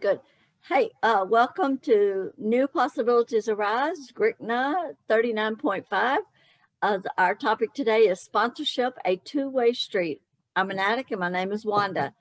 Good. Hey, welcome to New Possibilities Arise, GRCNA 39.5. Our topic today is sponsorship, a two-way street. I'm an addict and my name is Wanda.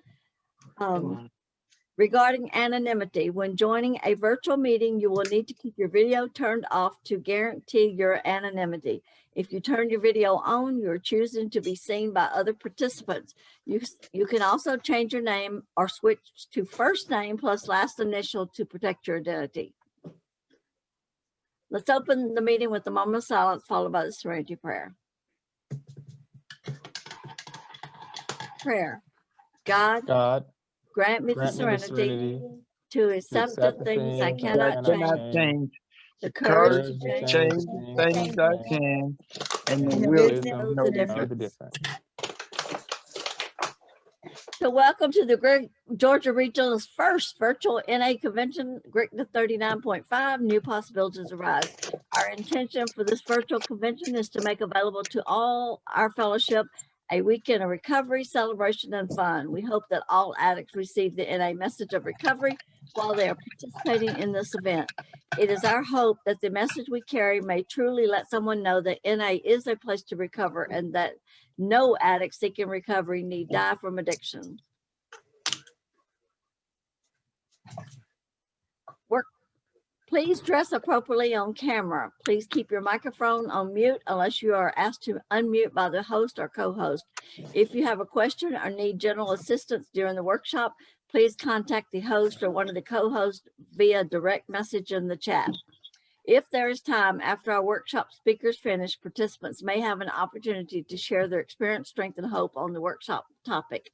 Regarding anonymity, when joining a virtual meeting, you will need to keep your video turned off to guarantee your anonymity. If you turn your video on, you're choosing to be seen by other participants. You can also change your name or switch to first name plus last initial to protect your identity. Let's open the meeting with a moment of silence followed by the serenity prayer. Prayer. God, grant me the serenity to accept the things I cannot change, the courage to change things I can, and the will to know the difference. So welcome to the Georgia Regional's first virtual NA convention, GRCNA 39.5, New Possibilities Arise. Our intention for this virtual convention is to make available to all our fellowship a weekend of recovery, celebration, and fun. We hope that all addicts receive the NA message of recovery while they are participating in this event. It is our hope that the message we carry may truly let someone know that NA is a place to recover and that no addict seeking recovery need die from addiction. Please dress appropriately on camera. Please keep your microphone on mute unless you are asked to unmute by the host or co-host. If you have a question or need general assistance during the workshop, please contact the host or one of the co-hosts via direct message in the chat. If there is time after our workshop speakers finish, participants may have an opportunity to share their experience, strength, and hope on the workshop topic.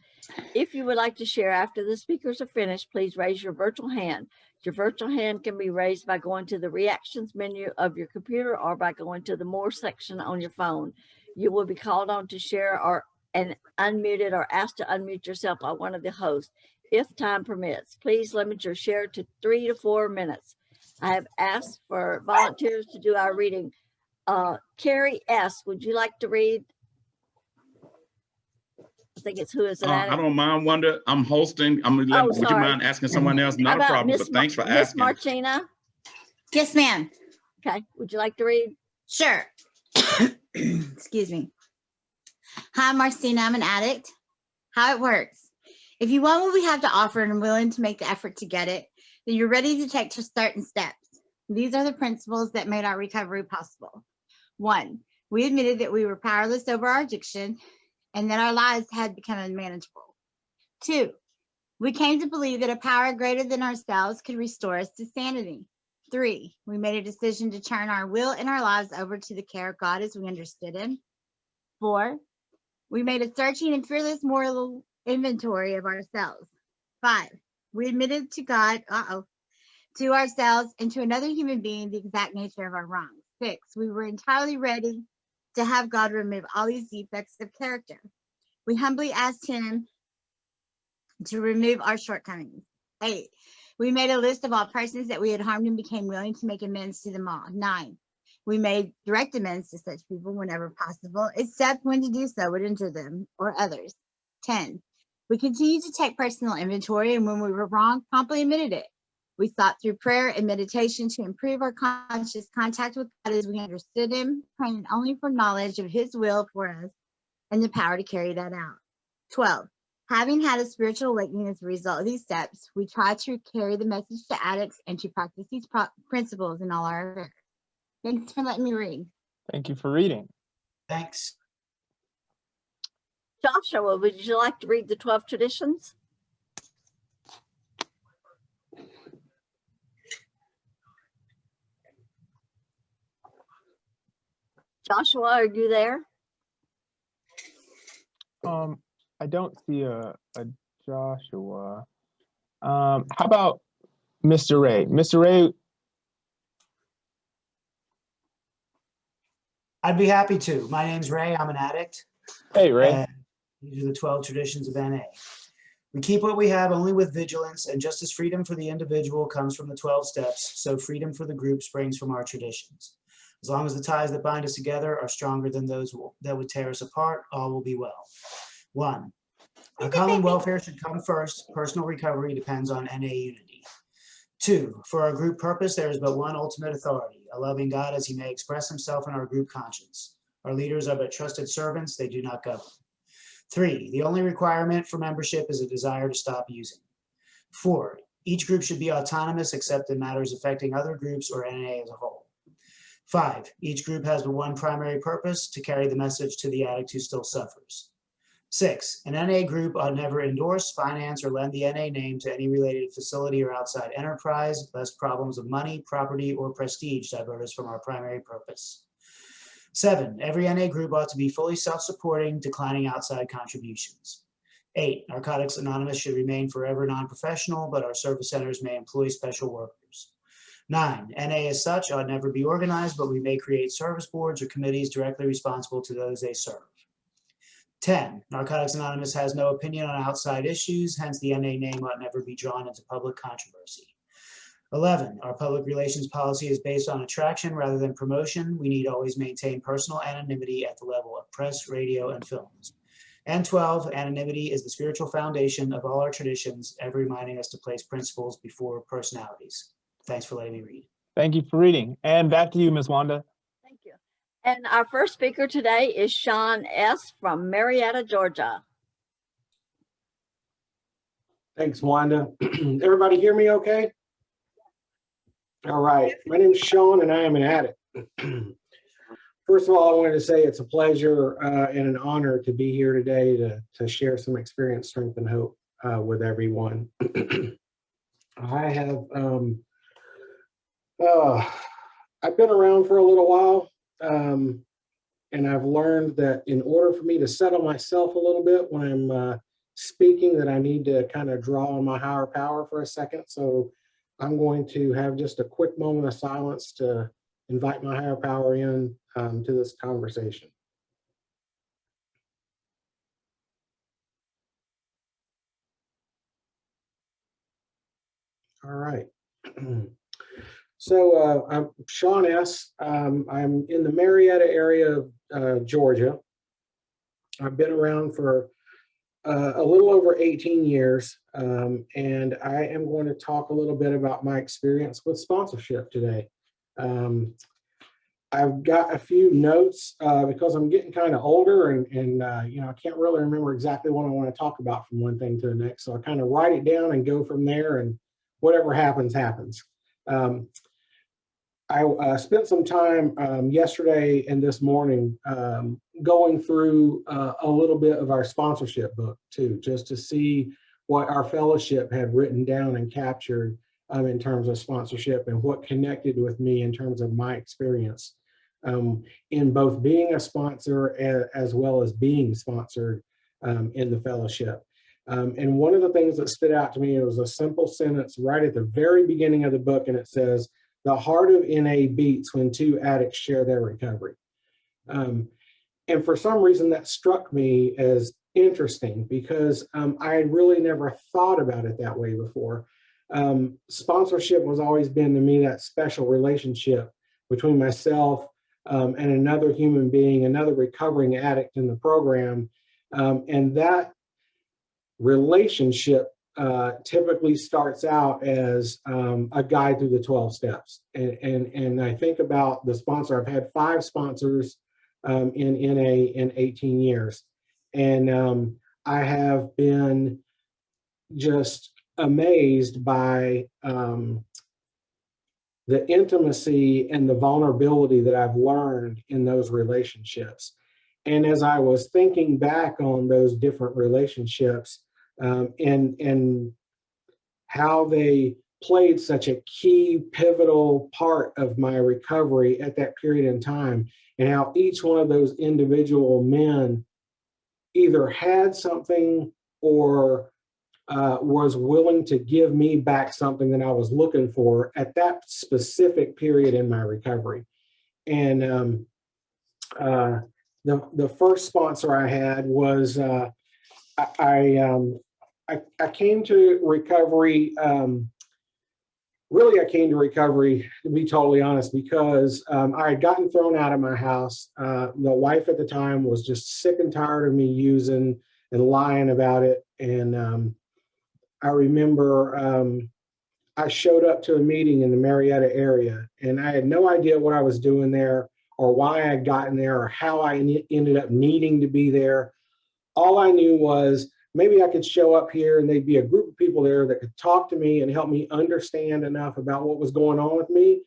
If you would like to share after the speakers are finished, please raise your virtual hand. Your virtual hand can be raised by going to the reactions menu of your computer or by going to the more section on your phone. You will be called on to share and unmuted or asked to unmute yourself by one of the hosts. If time permits, please limit your share to 3 to 4 minutes. I have asked for volunteers to do our reading. Carrie S., would you like to read? I think it's Who Is an Addict? I don't mind, Wanda. I'm hosting. Would you mind asking someone else? Not a problem, but thanks for asking. Miss Martina? Yes, ma'am. Okay, would you like to read? Sure. Excuse me. Hi, Marcina, I'm an addict. How it works. If you want what we have to offer and are willing to make the effort to get it, then you're ready to take certain steps. These are the principles that made our recovery possible. 1, we admitted that we were powerless over our addiction and that our lives had become unmanageable. 2, we came to believe that a power greater than ourselves could restore us to sanity. 3, we made a decision to turn our will and our lives over to the care of God as we understood him. 4, we made a searching and fearless moral inventory of ourselves. 5, we admitted to God, to ourselves and to another human being the exact nature of our wrongs. 6, we were entirely ready to have God remove all these defects of character. We humbly asked him to remove our shortcomings. 8, we made a list of all persons that we had harmed and became willing to make amends to them all. 9, we made direct amends to such people whenever possible, except when to do so would injure them or others. 10, we continued to take personal inventory, and when we were wrong, promptly admitted it. We sought through prayer and meditation to improve our conscious contact with God as we understood him, praying only for knowledge of his will for us and the power to carry that out. 12, having had a spiritual awakening as a result of these steps, we try to carry the message to addicts and to practice these principles in all our affairs. Thanks for letting me read. Thank you for reading. Thanks. Joshua, would you like to read the 12 traditions? Joshua, are you there? I don't see a Joshua. How about Mr. Ray? Mr. Ray. I'd be happy to. My name's Ray. I'm an addict. Hey, Ray. These are the 12 traditions of NA. We keep what we have only with vigilance, and just as freedom for the individual comes from the 12 steps, so freedom for the group springs from our traditions. As long as the ties that bind us together are stronger than those that would tear us apart, all will be well. 1, Our common welfare should come first. Personal recovery depends on NA unity. 2, for our group purpose, there is but one ultimate authority, a loving God as he may express himself in our group conscience. Our leaders are but trusted servants, they do not govern. 3, the only requirement for membership is a desire to stop using. 4, each group should be autonomous except in matters affecting other groups or NA as a whole. 5, each group has but one primary purpose, to carry the message to the addict who still suffers. 6, an NA group ought never endorse, finance, or lend the NA name to any related facility or outside enterprise, lest problems of money, property, or prestige divert us from our primary purpose. 7, every NA group ought to be fully self-supporting, declining outside contributions. 8, Narcotics Anonymous should remain forever non-professional, but our service centers may employ special workers. 9, NA as such ought never be organized, but we may create service boards or committees directly responsible to those they serve. 10, Narcotics Anonymous has no opinion on outside issues, hence the NA name ought never be drawn into public controversy. 11, our public relations policy is based on attraction rather than promotion. We need always maintain personal anonymity at the level of press, radio, and films. And 12, anonymity is the spiritual foundation of all our traditions, ever reminding us to place principles before personalities. Thanks for letting me read. Thank you for reading. And back to you, Ms. Wanda. Thank you. And our first speaker today is Sean S. from Marietta, Georgia. Thanks, Wanda. Everybody hear me okay? All right. My name is Sean, and I am an addict. First of all, I wanted to say it's a pleasure and an honor to be here today to share some experience, strength, and hope with everyone. I have, I've been around for a little while, and I've learned that in order for me to settle myself a little bit when I'm speaking, that I need to kind of draw on my higher power for a second. So I'm going to have just a quick moment of silence to invite my higher power in to this conversation. All right. So I'm Sean S. I'm in the Marietta area of Georgia. I've been around for a little over 18 years, and I am going to talk a little bit about my experience with sponsorship today. I've got a few notes because I'm getting kind of older, and you know, I can't really remember exactly what I want to talk about from one thing to the next. So I kind of write it down and go from there, and whatever happens, happens. I spent some time yesterday and this morning going through a little bit of our sponsorship book too, just to see what our fellowship had written down and captured in terms of sponsorship and what connected with me in terms of my experience in both being a sponsor as well as being sponsored in the fellowship. And one of the things that stood out to me, it was a simple sentence right at the very beginning of the book, and it says, "The heart of NA beats when two addicts share their recovery." And for some reason that struck me as interesting because I had really never thought about it that way before. Sponsorship was always been to me that special relationship between myself and another human being, another recovering addict in the program. And that relationship typically starts out as a guide through the 12 steps. And I think about the sponsor. I've had 5 sponsors in NA in 18 years. And I have been just amazed by the intimacy and the vulnerability that I've learned in those relationships. And as I was thinking back on those different relationships and how they played such a key pivotal part of my recovery at that period in time, and how each one of those individual men either had something or was willing to give me back something that I was looking for at that specific period in my recovery. And the first sponsor I had was I came to recovery. Really, I came to recovery, to be totally honest, because I had gotten thrown out of my house. The wife at the time was just sick and tired of me using and lying about it. And I remember I showed up to a meeting in the Marietta area, and I had no idea what I was doing there or why I had gotten there or how I ended up needing to be there. All I knew was maybe I could show up here and there'd be a group of people there that could talk to me and help me understand enough about what was going on with me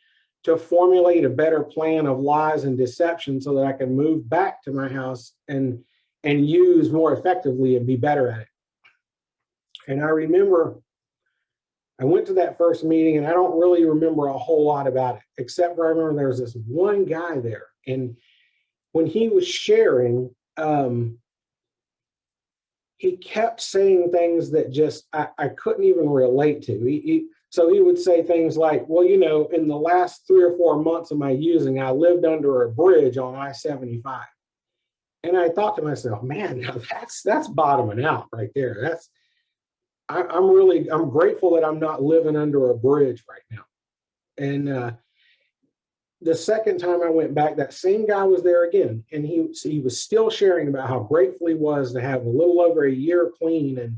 to formulate a better plan of lies and deception so that I could move back to my house and use more effectively and be better at it. And I remember I went to that first meeting, and I don't really remember a whole lot about it, except for I remember there was this one guy there. And when he was sharing, he kept saying things that just I couldn't even relate to. So he would say things like, well, you know, in the last 3 or 4 months of my using, I lived under a bridge on I-75. And I thought to myself, man, now that's bottoming out right there. I'm grateful that I'm not living under a bridge right now. And the second time I went back, that same guy was there again, and he was still sharing about how grateful he was to have a little over a year clean and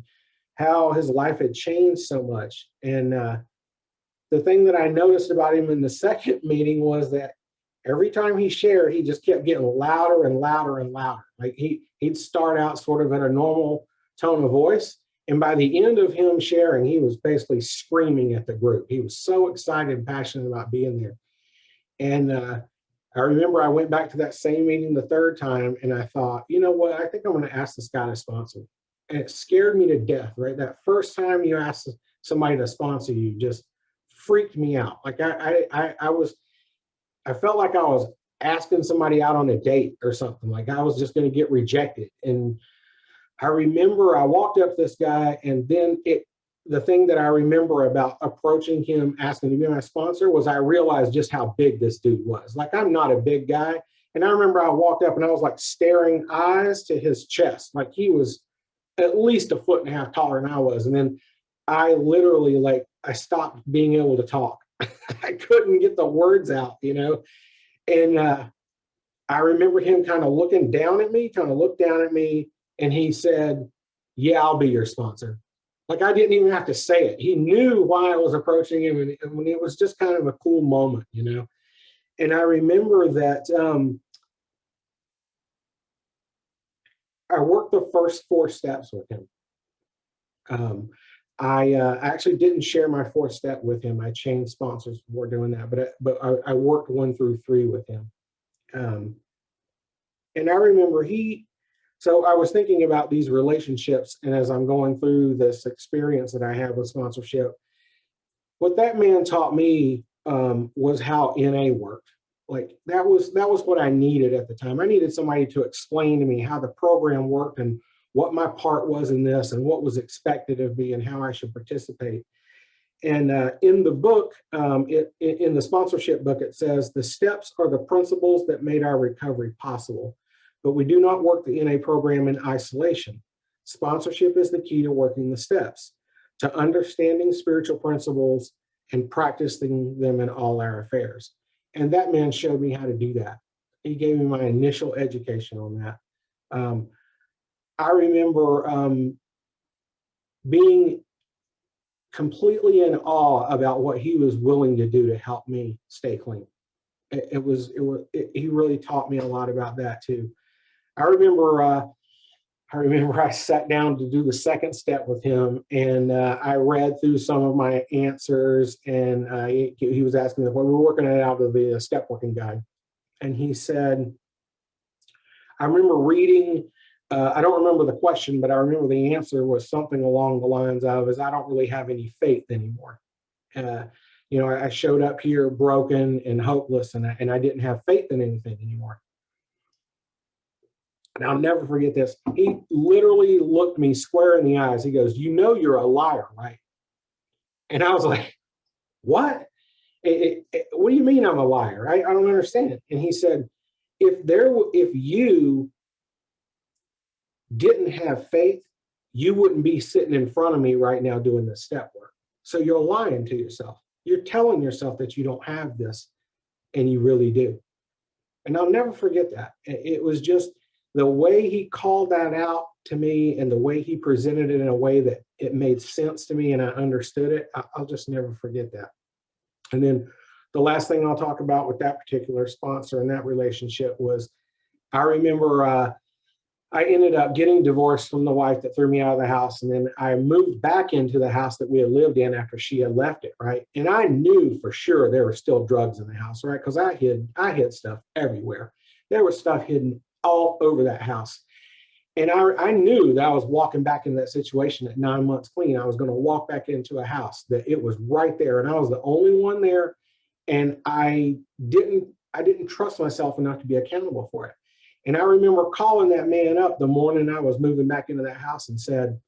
how his life had changed so much. And the thing that I noticed about him in the second meeting was that every time he shared, he just kept getting louder and louder and louder. Like he'd start out sort of at a normal tone of voice, and by the end of him sharing, he was basically screaming at the group. He was so excited and passionate about being there. And I remember I went back to that same meeting the third time, and I thought, you know what, I think I'm going to ask this guy to sponsor me. And it scared me to death, right? That first time you asked somebody to sponsor you just freaked me out. Like I felt like I was asking somebody out on a date or something. Like I was just going to get rejected. And I remember I walked up to this guy, and then the thing that I remember about approaching him, asking to be my sponsor, was I realized just how big this dude was. Like, I'm not a big guy. And I remember I walked up and I was like staring eyes to his chest. Like he was at least 1.5 feet taller than I was. And then I literally, like, I stopped being able to talk. I couldn't get the words out, you know? And I remember him kind of looking down at me, and he said, yeah, I'll be your sponsor. Like I didn't even have to say it. He knew why I was approaching him, and when it was just kind of a cool moment, you know. And I remember that I worked the first 4 steps with him. I actually didn't share my 4th step with him. I changed sponsors before doing that, but I worked 1 through 3 with him. And I remember so I was thinking about these relationships, and as I'm going through this experience that I have with sponsorship, what that man taught me was how NA worked. Like that was what I needed at the time. I needed somebody to explain to me how the program worked and what my part was in this and what was expected of me and how I should participate. And in the book, in the sponsorship book, it says the steps are the principles that made our recovery possible. But we do not work the NA program in isolation. Sponsorship is the key to working the steps, to understanding spiritual principles and practicing them in all our affairs. And that man showed me how to do that. He gave me my initial education on that. I remember being completely in awe about what he was willing to do to help me stay clean. He really taught me a lot about that too. I remember I sat down to do the 2nd step with him, and I read through some of my answers, and he was asking me, well, we're working it out of the step working guide. And he said, I remember reading, I don't remember the question, but I remember the answer was something along the lines of, I don't really have any faith anymore. You know, I showed up here broken and hopeless, and I didn't have faith in anything anymore. And I'll never forget this. He literally looked me square in the eyes. He goes, you know, you're a liar, right? And I was like, what? What do you mean I'm a liar? I don't understand. And he said, if you didn't have faith, you wouldn't be sitting in front of me right now doing this step work. So you're lying to yourself. You're telling yourself that you don't have this, and you really do. And I'll never forget that. It was just the way he called that out to me and the way he presented it in a way that it made sense to me and I understood it, I'll just never forget that. And then the last thing I'll talk about with that particular sponsor and that relationship was, I remember I ended up getting divorced from the wife that threw me out of the house. And then I moved back into the house that we had lived in after she had left it, right? And I knew for sure there were still drugs in the house, right? Because I hid stuff everywhere. There was stuff hidden all over that house. And I knew that I was walking back into that situation at 9 months clean. I was going to walk back into a house that it was right there. And I was the only one there. And I didn't trust myself enough to be accountable for it. And I remember calling that man up the morning I was moving back into that house and said,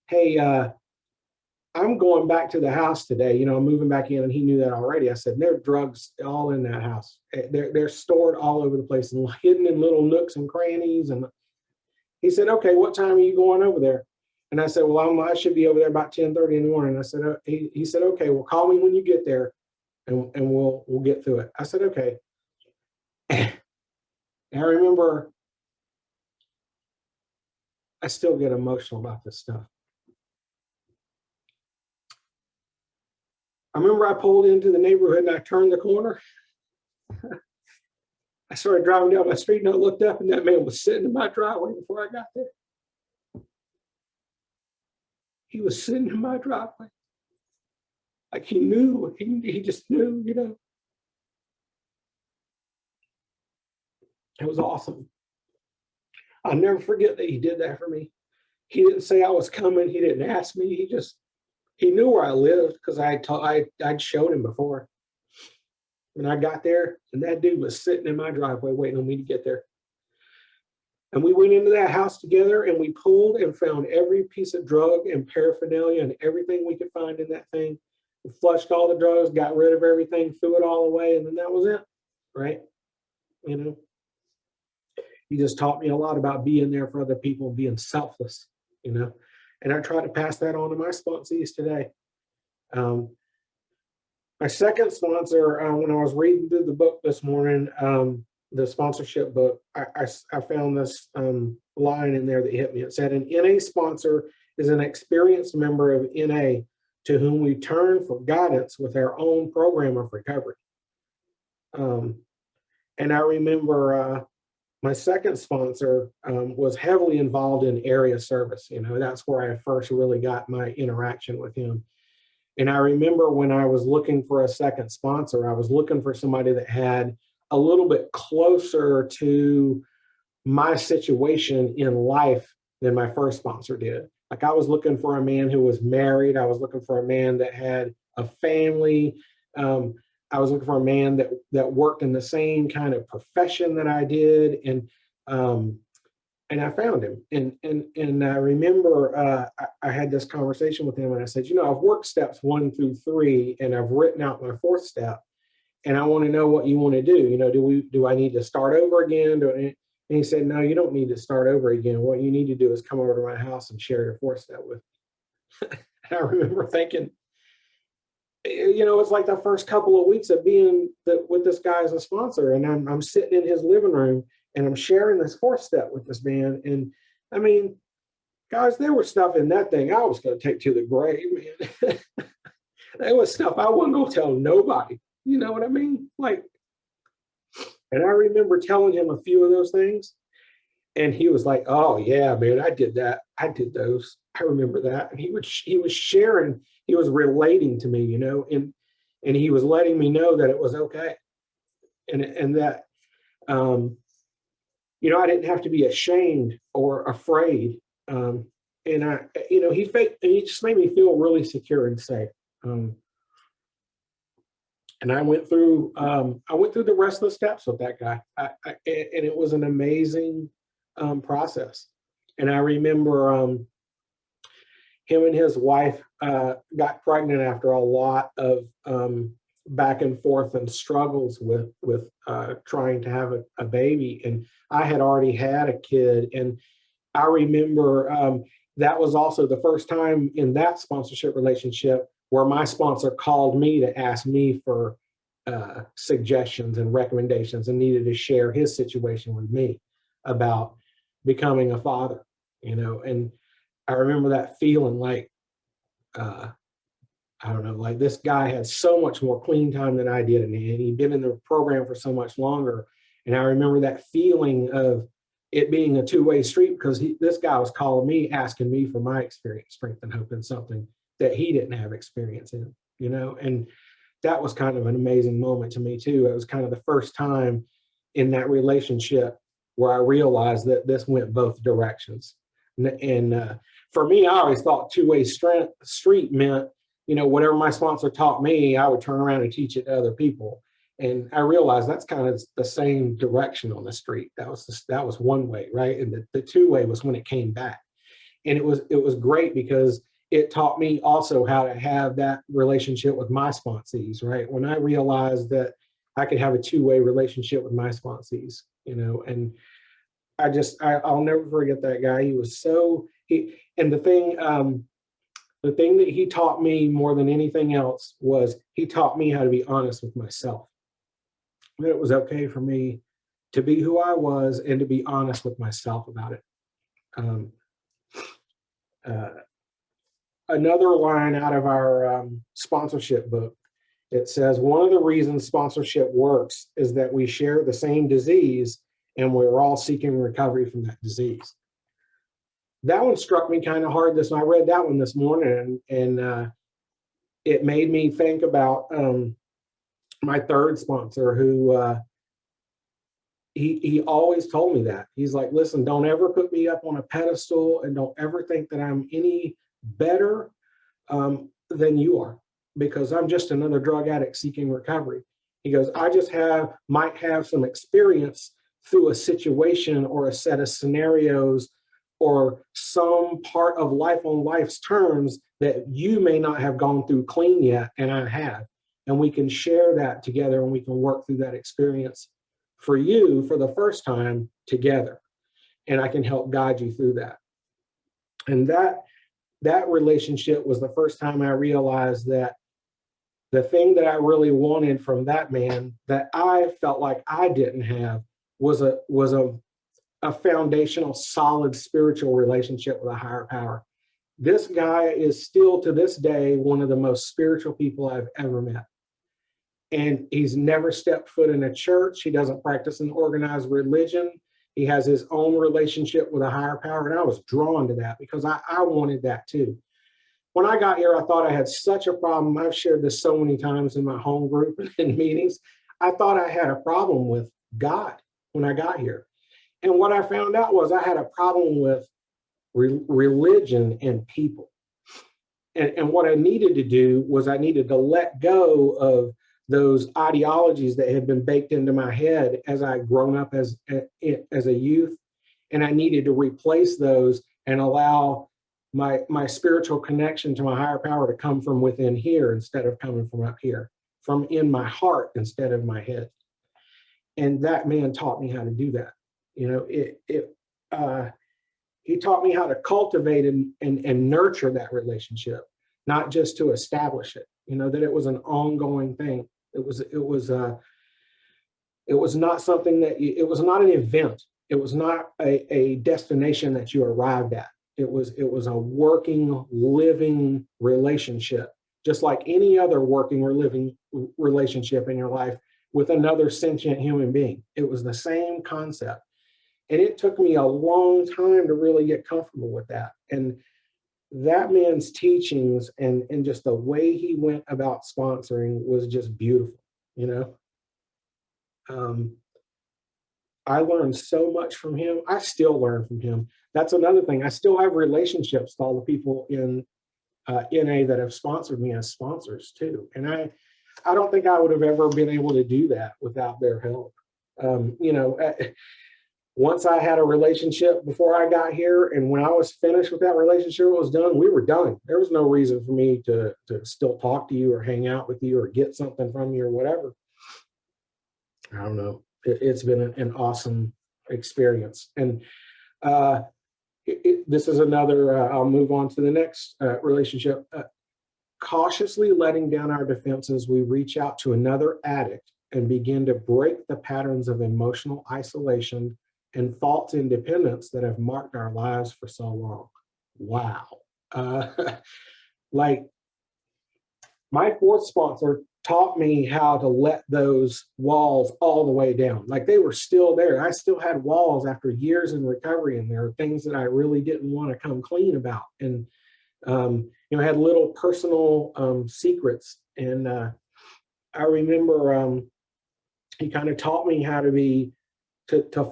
hey, I'm going back to the house today. You know, I'm moving back in, and he knew that already. I said, there are drugs all in that house. They're stored all over the place and hidden in little nooks and crannies. And he said, okay, what time are you going over there? And I said, well, I should be over there about 10:30 in the morning. I said, he said, okay, well, call me when you get there and we'll get through it. I said, okay. And I remember, I still get emotional about this stuff. I remember I pulled into the neighborhood and I turned the corner. I started driving down my street and I looked up and that man was sitting in my driveway before I got there. He was sitting in my driveway. Like he knew, he just knew, you know. It was awesome. I'll never forget that he did that for me. He didn't say I was coming. He didn't ask me. He knew where I lived because I'd showed him before. When I got there, and that dude was sitting in my driveway waiting on me to get there. And we went into that house together and we pulled and found every piece of drug and paraphernalia and everything we could find in that thing. We flushed all the drugs, got rid of everything, threw it all away, and then that was it, right? You know, he just taught me a lot about being there for other people, being selfless, you know, and I try to pass that on to my sponsees today. My second sponsor, when I was reading through the book this morning, the sponsorship book, I found this line in there that hit me. It said, an NA sponsor is an experienced member of NA to whom we turn for guidance with our own program of recovery. And I remember my second sponsor was heavily involved in area service. You know, that's where I first really got my interaction with him. And I remember when I was looking for a second sponsor, I was looking for somebody that had a little bit closer to my situation in life than my first sponsor did. Like I was looking for a man who was married. I was looking for a man that had a family. I was looking for a man that worked in the same kind of profession that I did. And I found him. And I remember I had this conversation with him and I said, you know, I've worked steps 1 through 3 and I've written out my 4th step. And I want to know what you want to do. You know, do I need to start over again? And he said, no, you don't need to start over again. What you need to do is come over to my house and share your 4th step with me. And I remember thinking, you know, it's like the first couple of weeks of being with this guy as a sponsor. And I'm sitting in his living room and I'm sharing this 4th step with this man. And I mean, guys, there was stuff in that thing I was going to take to the grave, man. There was stuff I wasn't going to tell nobody. You know what I mean? Like, and I remember telling him a few of those things. And he was like, oh, yeah, man, I did that. I did those. I remember that. And he was sharing, he was relating to me, you know, and he was letting me know that it was okay. And that, you know, I didn't have to be ashamed or afraid. And I, you know, he just made me feel really secure and safe. And I went through the rest of the steps with that guy. And it was an amazing process. And I remember him and his wife got pregnant after a lot of back and forth and struggles with trying to have a baby. And I had already had a kid. And I remember that was also the first time in that sponsorship relationship where my sponsor called me to ask me for suggestions and recommendations and needed to share his situation with me about becoming a father. you know, and I remember that feeling like, I don't know, like this guy had so much more clean time than I did, and he'd been in the program for so much longer. And I remember that feeling of it being a two-way street, because this guy was calling me, asking me for my experience, strength, and hope in something that he didn't have experience in, you know. And that was kind of an amazing moment to me too. It was kind of the first time in that relationship where I realized that this went both directions. And for me, I always thought two-way street meant, you know, whatever my sponsor taught me, I would turn around and teach it to other people. And I realized that's kind of the same direction on the street. That was one way, right? And the two-way was when it came back. And it was great because it taught me also how to have that relationship with my sponsees, right? When I realized that I could have a two-way relationship with my sponsees, you know, and I'll never forget that guy. He was and the thing that he taught me more than anything else was he taught me how to be honest with myself. That it was okay for me to be who I was and to be honest with myself about it. Another line out of our sponsorship book, it says, one of the reasons sponsorship works is that we share the same disease and we're all seeking recovery from that disease. That one struck me kind of hard. I read that one this morning, and it made me think about my third sponsor, who he always told me that. He's like, listen, don't ever put me up on a pedestal, and don't ever think that I'm any better than you are, because I'm just another drug addict seeking recovery. He goes, I just might have some experience through a situation or a set of scenarios or some part of life on life's terms that you may not have gone through clean yet, and I have. And we can share that together, and we can work through that experience for you for the first time together. And I can help guide you through that. And that relationship was the first time I realized that the thing that I really wanted from that man that I felt like I didn't have was a foundational, solid spiritual relationship with a higher power. This guy is still to this day one of the most spiritual people I've ever met. And he's never stepped foot in a church. He doesn't practice an organized religion. He has his own relationship with a higher power. And I was drawn to that because I wanted that too. When I got here, I thought I had such a problem. I've shared this so many times in my home group and in meetings. I thought I had a problem with God when I got here. And what I found out was I had a problem with religion and people. And what I needed to do was I needed to let go of those ideologies that had been baked into my head as I'd grown up as a youth. And I needed to replace those and allow my spiritual connection to my higher power to come from within here instead of coming from up here, from in my heart instead of my head. And that man taught me how to do that. You know, he taught me how to cultivate and nurture that relationship, not just to establish it. You know, that it was an ongoing thing. It was not something that it was not an event. It was not a destination that you arrived at. It was a working, living relationship, just like any other working or living relationship in your life with another sentient human being. It was the same concept. And it took me a long time to really get comfortable with that. And that man's teachings and just the way he went about sponsoring was just beautiful, you know. I learned so much from him. I still learn from him. That's another thing. I still have relationships with all the people in NA that have sponsored me as sponsors too. And I don't think I would have ever been able to do that without their help. You know, once I had a relationship before I got here, and when I was finished with that relationship, it was done, we were done. There was no reason for me to still talk to you or hang out with you or get something from you or whatever. I don't know. It's been an awesome experience. And this is another, I'll move on to the next relationship. Cautiously letting down our defenses, we reach out to another addict and begin to break the patterns of emotional isolation and false independence that have marked our lives for so long. Wow. Like, my fourth sponsor taught me how to let those walls all the way down. Like, they were still there. I still had walls after years in recovery, and there were things that I really didn't want to come clean about. And, you know, I had little personal secrets. And I remember he kind of taught me how to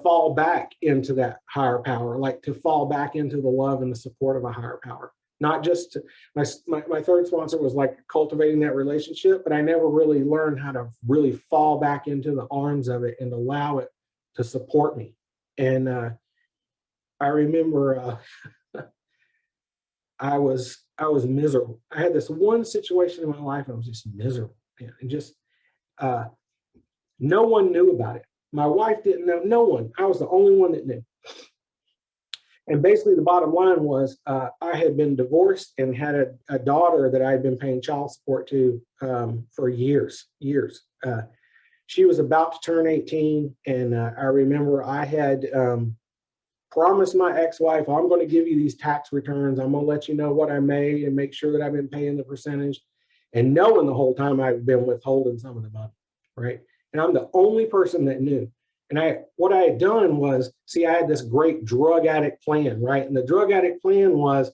fall back into that higher power, like to fall back into the love and the support of a higher power. Not just my third sponsor was like cultivating that relationship, but I never really learned how to really fall back into the arms of it and allow it to support me. And I remember I was miserable. I had this one situation in my life, and I was just miserable, and just no one knew about it. My wife didn't know, no one. I was the only one that knew. And basically the bottom line was I had been divorced and had a daughter that I had been paying child support to for years. She was about to turn 18, and I remember I had promised my ex-wife, I'm going to give you these tax returns. I'm going to let you know what I made and make sure that I've been paying the percentage, and knowing the whole time I've been withholding some of the money, right? And I'm the only person that knew. And what I had done was, see, I had this great drug addict plan, right? And the drug addict plan was,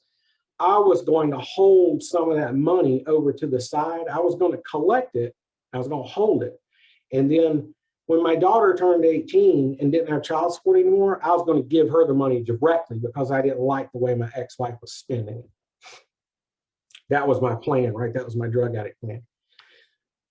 I was going to hold some of that money over to the side. I was going to collect it. I was going to hold it. And then when my daughter turned 18 and didn't have child support anymore, I was going to give her the money directly, because I didn't like the way my ex-wife was spending it. That was my plan, right? That was my drug addict plan.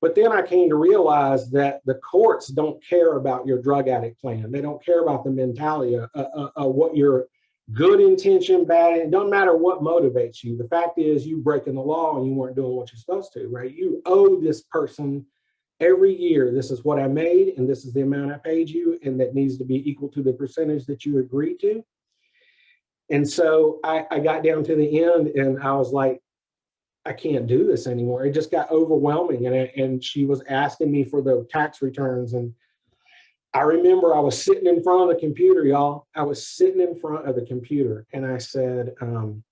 But then I came to realize that the courts don't care about your drug addict plan. They don't care about the mentality of what your good intention, bad, it doesn't matter what motivates you. The fact is, you breaking the law and you weren't doing what you're supposed to, right? You owe this person every year. This is what I made, and this is the amount I paid you, and that needs to be equal to the percentage that you agreed to. And so I got down to the end, and I was like, I can't do this anymore. It just got overwhelming. And she was asking me for the tax returns. And I remember I was sitting in front of the computer, y'all. I was sitting in front of the computer, and I said, I'm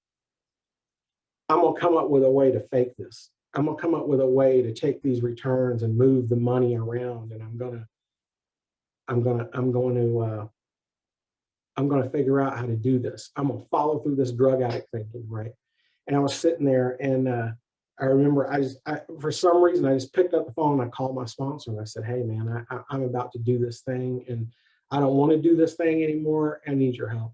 going to come up with a way to fake this. I'm going to come up with a way to take these returns and move the money around. And I'm going to figure out how to do this. I'm going to follow through this drug addict thinking, right? And I was sitting there, and I remember for some reason, I just picked up the phone and I called my sponsor, and I said, hey man, I'm about to do this thing, and I don't want to do this thing anymore. I need your help.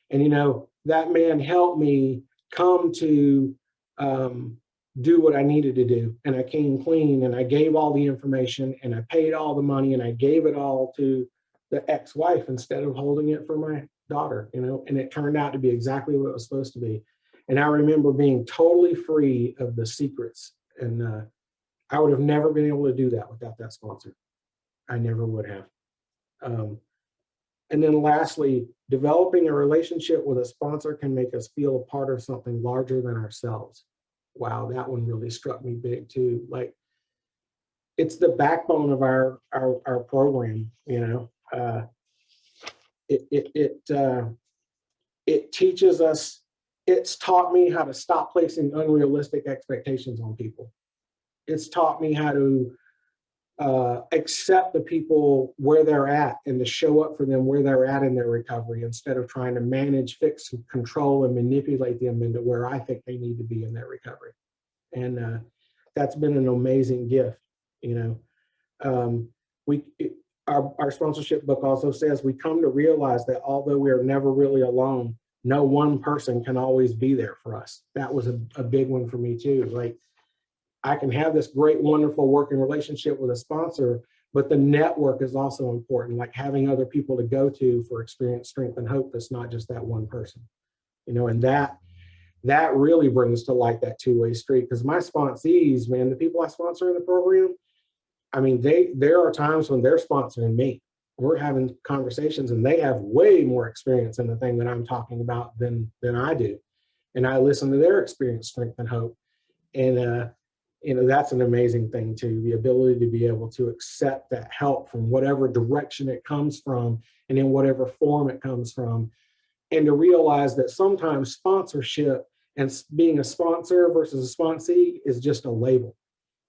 And, you know, that man helped me come to do what I needed to do. And I came clean, and I gave all the information, and I paid all the money, and I gave it all to the ex-wife instead of holding it for my daughter, you know, and it turned out to be exactly what it was supposed to be. And I remember being totally free of the secrets. And I would have never been able to do that without that sponsor. I never would have. And then lastly, developing a relationship with a sponsor can make us feel a part of something larger than ourselves. Wow, that one really struck me big too. Like, it's the backbone of our program, you know. It teaches us. It's taught me how to stop placing unrealistic expectations on people. It's taught me how to accept the people where they're at, and to show up for them where they're at in their recovery, instead of trying to manage, fix, control, and manipulate them into where I think they need to be in their recovery. And that's been an amazing gift, you know. Our sponsorship book also says we come to realize that although we are never really alone, no one person can always be there for us. That was a big one for me too. Like, I can have this great, wonderful working relationship with a sponsor, but the network is also important, like having other people to go to for experience, strength, and hope. That's not just that one person, you know. And that really brings to light that two-way street, because my sponsees, man, the people I sponsor in the program, I mean, there are times when they're sponsoring me. We're having conversations, and they have way more experience in the thing that I'm talking about than I do. And I listen to their experience, strength, and hope. And that's an amazing thing too, the ability to be able to accept that help from whatever direction it comes from and in whatever form it comes from. And to realize that sometimes sponsorship and being a sponsor versus a sponsee is just a label.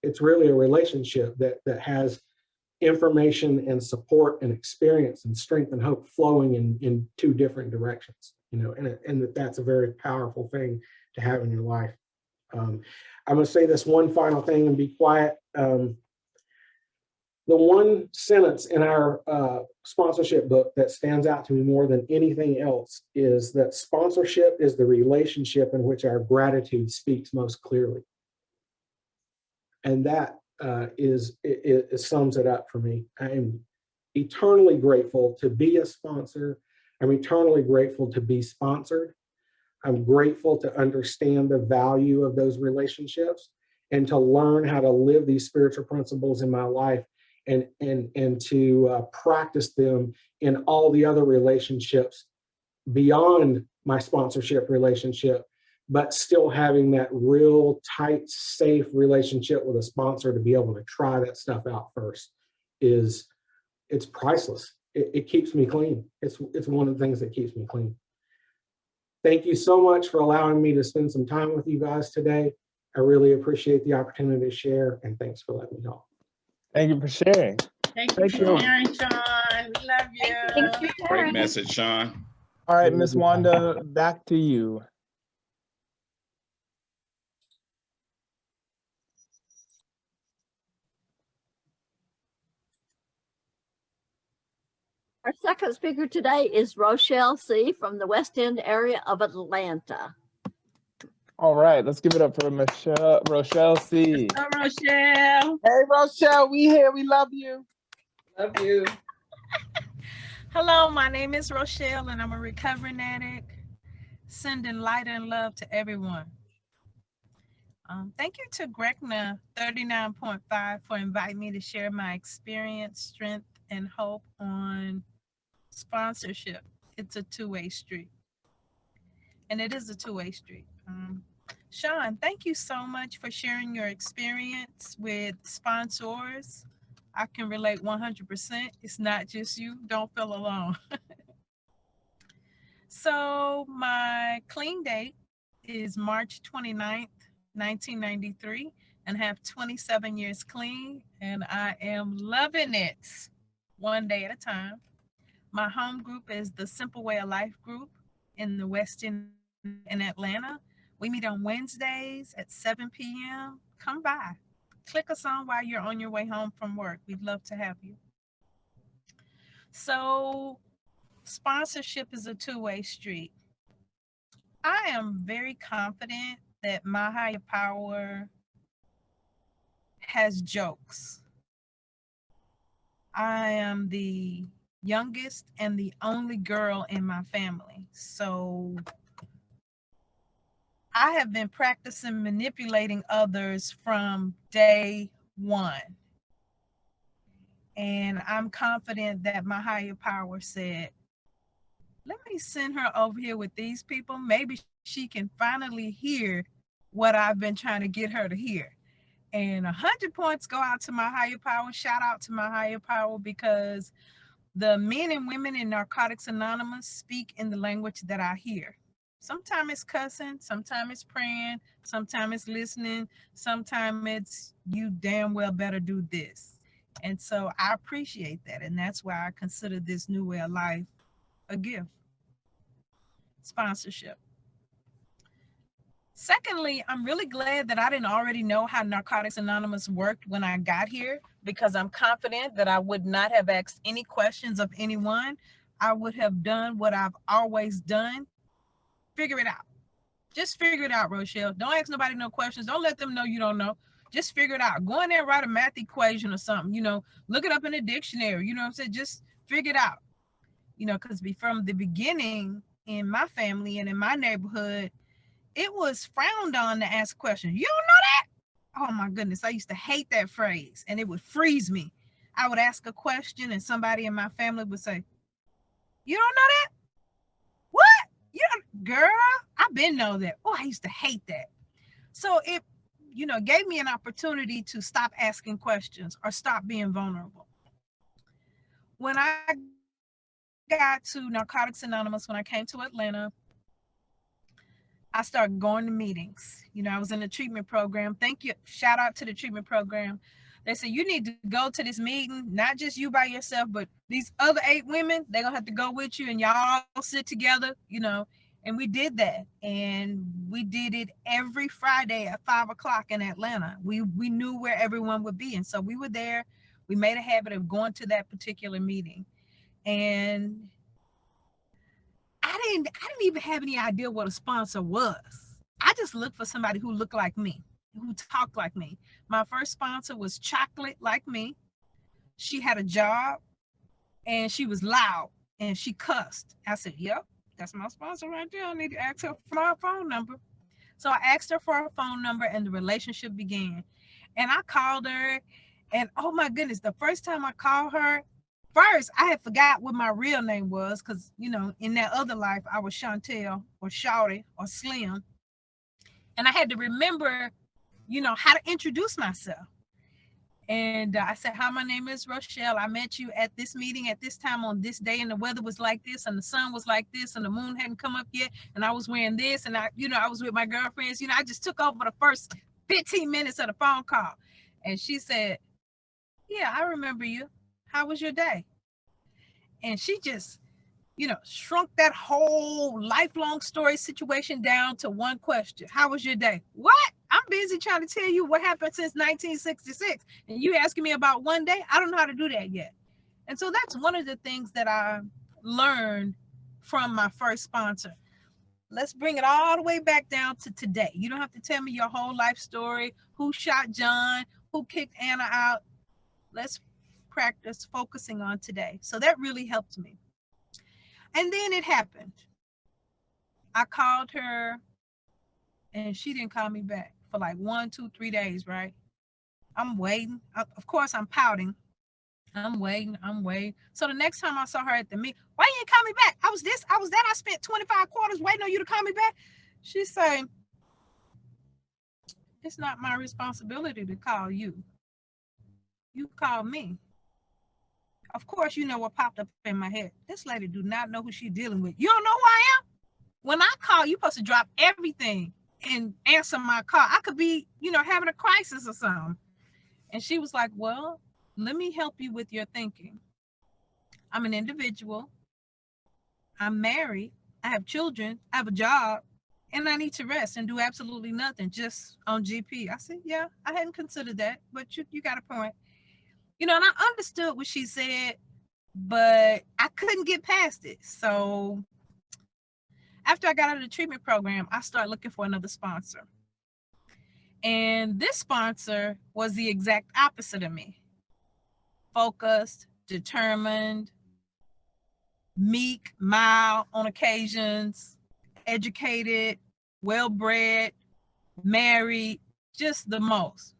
It's really a relationship that has information and support and experience and strength and hope flowing in two different directions, and that's a very powerful thing to have in your life. I'm going to say this one final thing and be quiet. The one sentence in our sponsorship book that stands out to me more than anything else is that sponsorship is the relationship in which our gratitude speaks most clearly. And that it sums it up for me. I am eternally grateful to be a sponsor. I'm eternally grateful to be sponsored. I'm grateful to understand the value of those relationships and to learn how to live these spiritual principles in my life and to practice them in all the other relationships beyond my sponsorship relationship, but still having that real tight, safe relationship with a sponsor to be able to try that stuff out first it's priceless. It keeps me clean. It's one of the things that keeps me clean. Thank you so much for allowing me to spend some time with you guys today. I really appreciate the opportunity to share, and thanks for letting me talk. Thank you for sharing. Thank you for sharing, Sean. We love you. Thank you, Great Karen. message, Sean. All right, Miss Wanda, back to you. Our second speaker today is Rochelle C. from the West End area of Atlanta. All right, let's give it up for Rochelle C. Hello, Rochelle. Hey, Rochelle, we here. We love you. Love you. Hello, my name is Rochelle, and I'm a recovering addict, sending light and love to everyone. Thank you to GRCNA 39.5 for inviting me to share my experience, strength, and hope on sponsorship. It's a two-way street. And it is a two-way street. Sean, thank you so much for sharing your experience with sponsors. I can relate 100%. It's not just you. Don't feel alone. So my clean date is March 29th, 1993, and have 27 years clean, and I am loving it one day at a time. My home group is the Simple Way of Life group in the West End in Atlanta. We meet on Wednesdays at 7 p.m. Come by. Click us on while you're on your way home from work. We'd love to have you. So sponsorship is a two-way street. I am very confident that my higher power has jokes. I am the youngest and the only girl in my family. So I have been practicing manipulating others from day one. And I'm confident that my higher power said, let me send her over here with these people. Maybe she can finally hear what I've been trying to get her to hear. And 100 points go out to my higher power. Shout out to my higher power, because the men and women in Narcotics Anonymous speak in the language that I hear. Sometimes it's cussing, sometimes it's praying, sometimes it's listening, sometimes it's you damn well better do this. And so I appreciate that. And that's why I consider this new way of life a gift. Sponsorship. Secondly, I'm really glad that I didn't already know how Narcotics Anonymous worked when I got here, because I'm confident that I would not have asked any questions of anyone. I would have done what I've always done. Figure it out. Just figure it out, Rochelle. Don't ask nobody no questions. Don't let them know you don't know. Just figure it out. Go in there and write a math equation or something, look it up in a dictionary, what I'm saying? Just figure it out, because from the beginning in my family and in my neighborhood, it was frowned on to ask questions. You don't know that? Oh my goodness. I used to hate that phrase, and it would freeze me. I would ask a question and somebody in my family would say, you don't know that? What? Girl, I've been know that. Oh, I used to hate that. So you know, gave me an opportunity to stop asking questions or stop being vulnerable. When I got to Narcotics Anonymous, when I came to Atlanta, I started going to meetings. You know, I was in the treatment program. Thank you. Shout out to the treatment program. They said, you need to go to this meeting, not just you by yourself, but these other 8 women, they're gonna have to go with you and y'all sit together, you know. And we did that. And we did it every Friday at 5 o'clock in Atlanta. We knew where everyone would be. And so we were there. We made a habit of going to that particular meeting. And I didn't even have any idea what a sponsor was. I just looked for somebody who looked like me, who talked like me. My first sponsor was chocolate like me. She had a job and she was loud and she cussed. I said, yep, that's my sponsor right there. I need to ask her for my phone number. So I asked her for her phone number and the relationship began. And I called her and oh my goodness, the first time I called her, first, I had forgot what my real name was because, you know, in that other life, I was Chantel or Shawty or Slim. And I had to remember, you know, how to introduce myself. And I said, hi, my name is Rochelle. I met you at this meeting at this time on this day, and the weather was like this, and the sun was like this, and the moon hadn't come up yet, and I was wearing this, and I was with my girlfriends. You know, I just took over the first 15 minutes of the phone call. And she said, yeah, I remember you. How was your day? And she just, you know, shrunk that whole lifelong story situation down to one question. How was your day? What? I'm busy trying to tell you what happened since 1966. And you asking me about one day? I don't know how to do that yet. And so that's one of the things that I learned from my first sponsor. Let's bring it all the way back down to today. You don't have to tell me your whole life story, who shot John, who kicked Anna out. Let's practice focusing on today. So that really helped me. And then it happened. I called her and she didn't call me back for like 1, 2, 3 days, right? I'm waiting. Of course, I'm pouting. I'm waiting. So the next time I saw her at the meeting, why you didn't call me back? I was this, I was that. I spent 25 quarters waiting on you to call me back. She said, it's not my responsibility to call you. You call me. Of course, you know what popped up in my head. This lady do not know who she's dealing with. You don't know who I am? When I call, you're supposed to drop everything and answer my call. I could be, you know, having a crisis or something. And she was like, well, let me help you with your thinking. I'm an individual. I'm married. I have children. I have a job. And I need to rest and do absolutely nothing, just on GP. I said, yeah, I hadn't considered that, but you got a point. You know, and I understood what she said, but I couldn't get past it. So after I got out of the treatment program, I started looking for another sponsor. And this sponsor was the exact opposite of me. Focused, determined, meek, mild on occasions, educated, well-bred, married, just the most.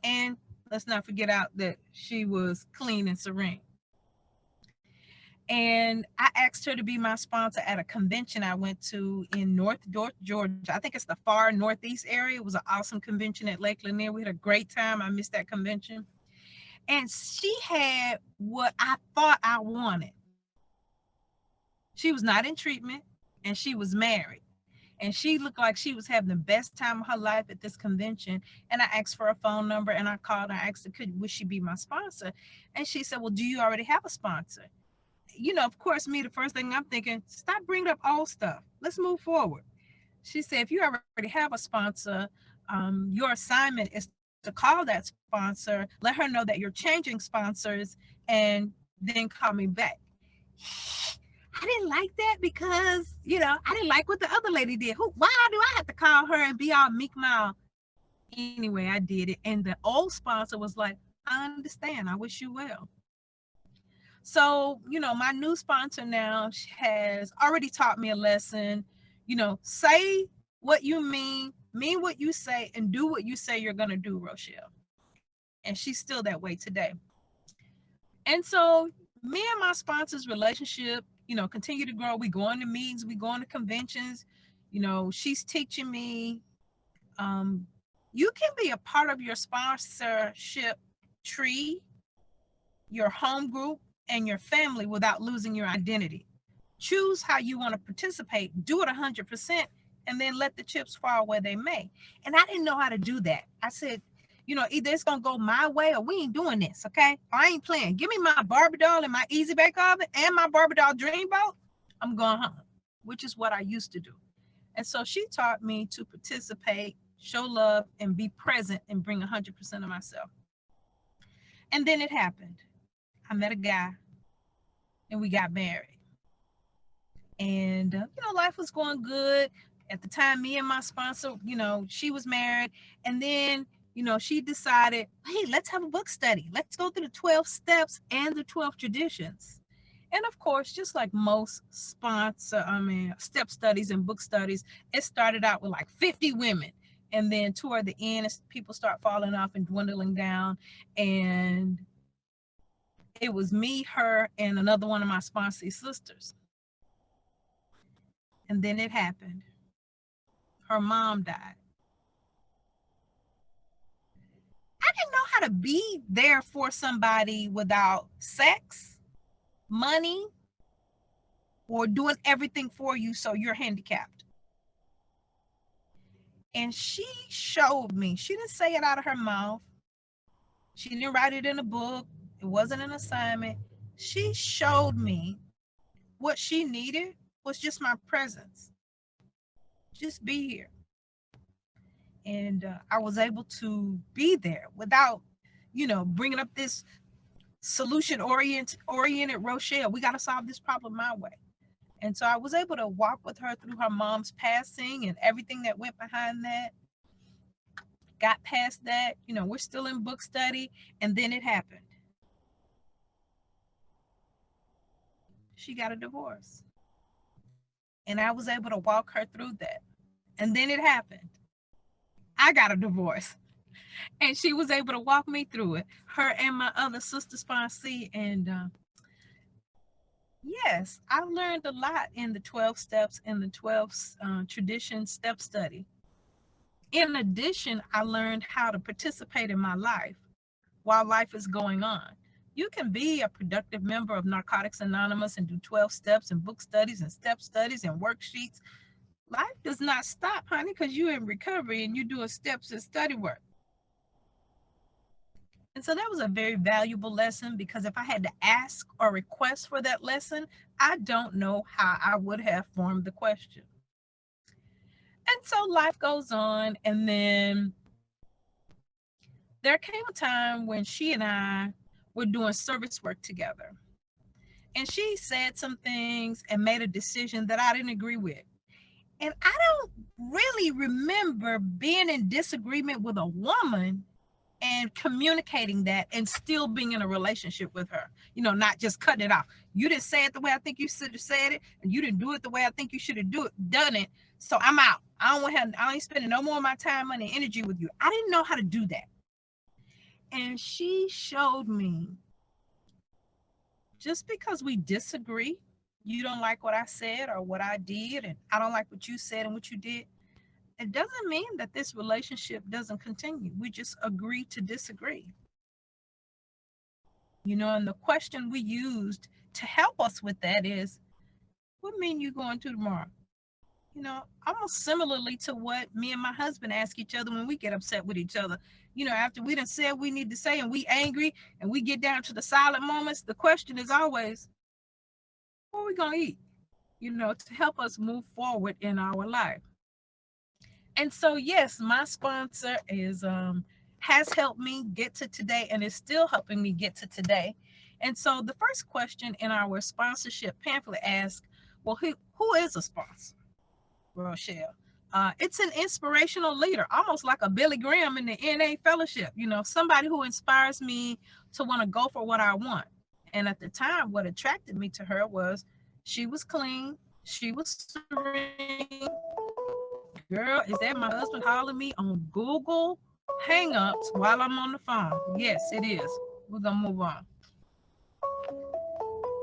And let's not forget out that she was clean and serene. And I asked her to be my sponsor at a convention I went to in North Georgia. I think it's the far northeast area. It was an awesome convention at Lake Lanier. We had a great time. I missed that convention. And she had what I thought I wanted. She was not in treatment and she was married. And she looked like she was having the best time of her life at this convention. And I asked for a phone number and I called and I asked her, would she be my sponsor? And she said, well, do you already have a sponsor? You know, of course, me, the first thing I'm thinking, stop bringing up old stuff. Let's move forward. She said, if you already have a sponsor, your assignment is to call that sponsor, let her know that you're changing sponsors, and then call me back. I didn't like that because, you know, I didn't like what the other lady did. Why do I have to call her and be all meek mild? Anyway, I did it. And the old sponsor was like, I understand. I wish you well. So, you know, my new sponsor now has already taught me a lesson. You know, say what you mean what you say, and do what you say you're going to do, Rochelle. And she's still that way today. And so me and my sponsor's relationship, you know, continue to grow. We go into meetings, we go into conventions. You know, she's teaching me You can be a part of your sponsorship tree, your home group, and your family without losing your identity. Choose how you want to participate, do it 100%, and then let the chips fall where they may. And I didn't know how to do that. I said, you know, either it's going to go my way or we ain't doing this, okay? Or I ain't playing. Give me my Barbie doll and my Easy Bake Oven and my Barbie doll Dreamboat. I'm going home, which is what I used to do. And so she taught me to participate, show love, and be present and bring 100% of myself. And then it happened. I met a guy and we got married. And, you know, life was going good. At the time, me and my sponsor, you know, she was married. And then, you know, she decided, hey, let's have a book study. Let's go through the 12 steps and the 12 traditions. And of course, just like most step studies and book studies, it started out with like 50 women. And then toward the end, people start falling off and dwindling down. And it was me, her, and another one of my sponsee sisters. And then it happened. Her mom died. I didn't know how to be there for somebody without sex, money, or doing everything for you so you're handicapped. And she showed me, she didn't say it out of her mouth. She didn't write it in a book. It wasn't an assignment. She showed me what she needed was just my presence. Just be here. And I was able to be there without, you know, bringing up this solution-oriented Rochelle. We got to solve this problem my way. And so I was able to walk with her through her mom's passing and everything that went behind that. Got past that, you know, we're still in book study. And then it happened. She got a divorce. And I was able to walk her through that. And then it happened. I got a divorce. And she was able to walk me through it. Her and my other sister sponsee. And yes, I learned a lot in the 12 steps and the 12 tradition step study. In addition, I learned how to participate in my life while life is going on. You can be a productive member of Narcotics Anonymous and do 12 steps and book studies and step studies and worksheets. Life does not stop, honey, because you're in recovery and you're doing steps and study work. And so that was a very valuable lesson, because if I had to ask or request for that lesson, I don't know how I would have formed the question. And so life goes on. And then there came a time when she and I were doing service work together. And she said some things and made a decision that I didn't agree with. And I don't really remember being in disagreement with a woman and communicating that and still being in a relationship with her, you know, not just cutting it off. You didn't say it the way I think you should have said it, and you didn't do it the way I think you should have done it. So I'm out. I ain't spending no more of my time, money, and energy with you. I didn't know how to do that. And she showed me, just because we disagree, you don't like what I said or what I did, and I don't like what you said and what you did, it doesn't mean that this relationship doesn't continue. We just agree to disagree. You know, and the question we used to help us with that is, what mean you going to tomorrow? You know, almost similarly to what me and my husband ask each other when we get upset with each other. You know, after we done said we need to say and we angry and we get down to the silent moments, the question is always, what are we going to eat? You know, to help us move forward in our life. And so, yes, my sponsor has helped me get to today and is still helping me get to today. And so the first question in our sponsorship pamphlet asks, well, who is a sponsor, Rochelle? It's an inspirational leader, almost like a Billy Graham in the NA fellowship, you know, somebody who inspires me to want to go for what I want. And at the time, what attracted me to her was she was clean, she was serene. Girl, is that my husband calling me on Google Hangouts while I'm on the phone? Yes, it is. We're going to move on.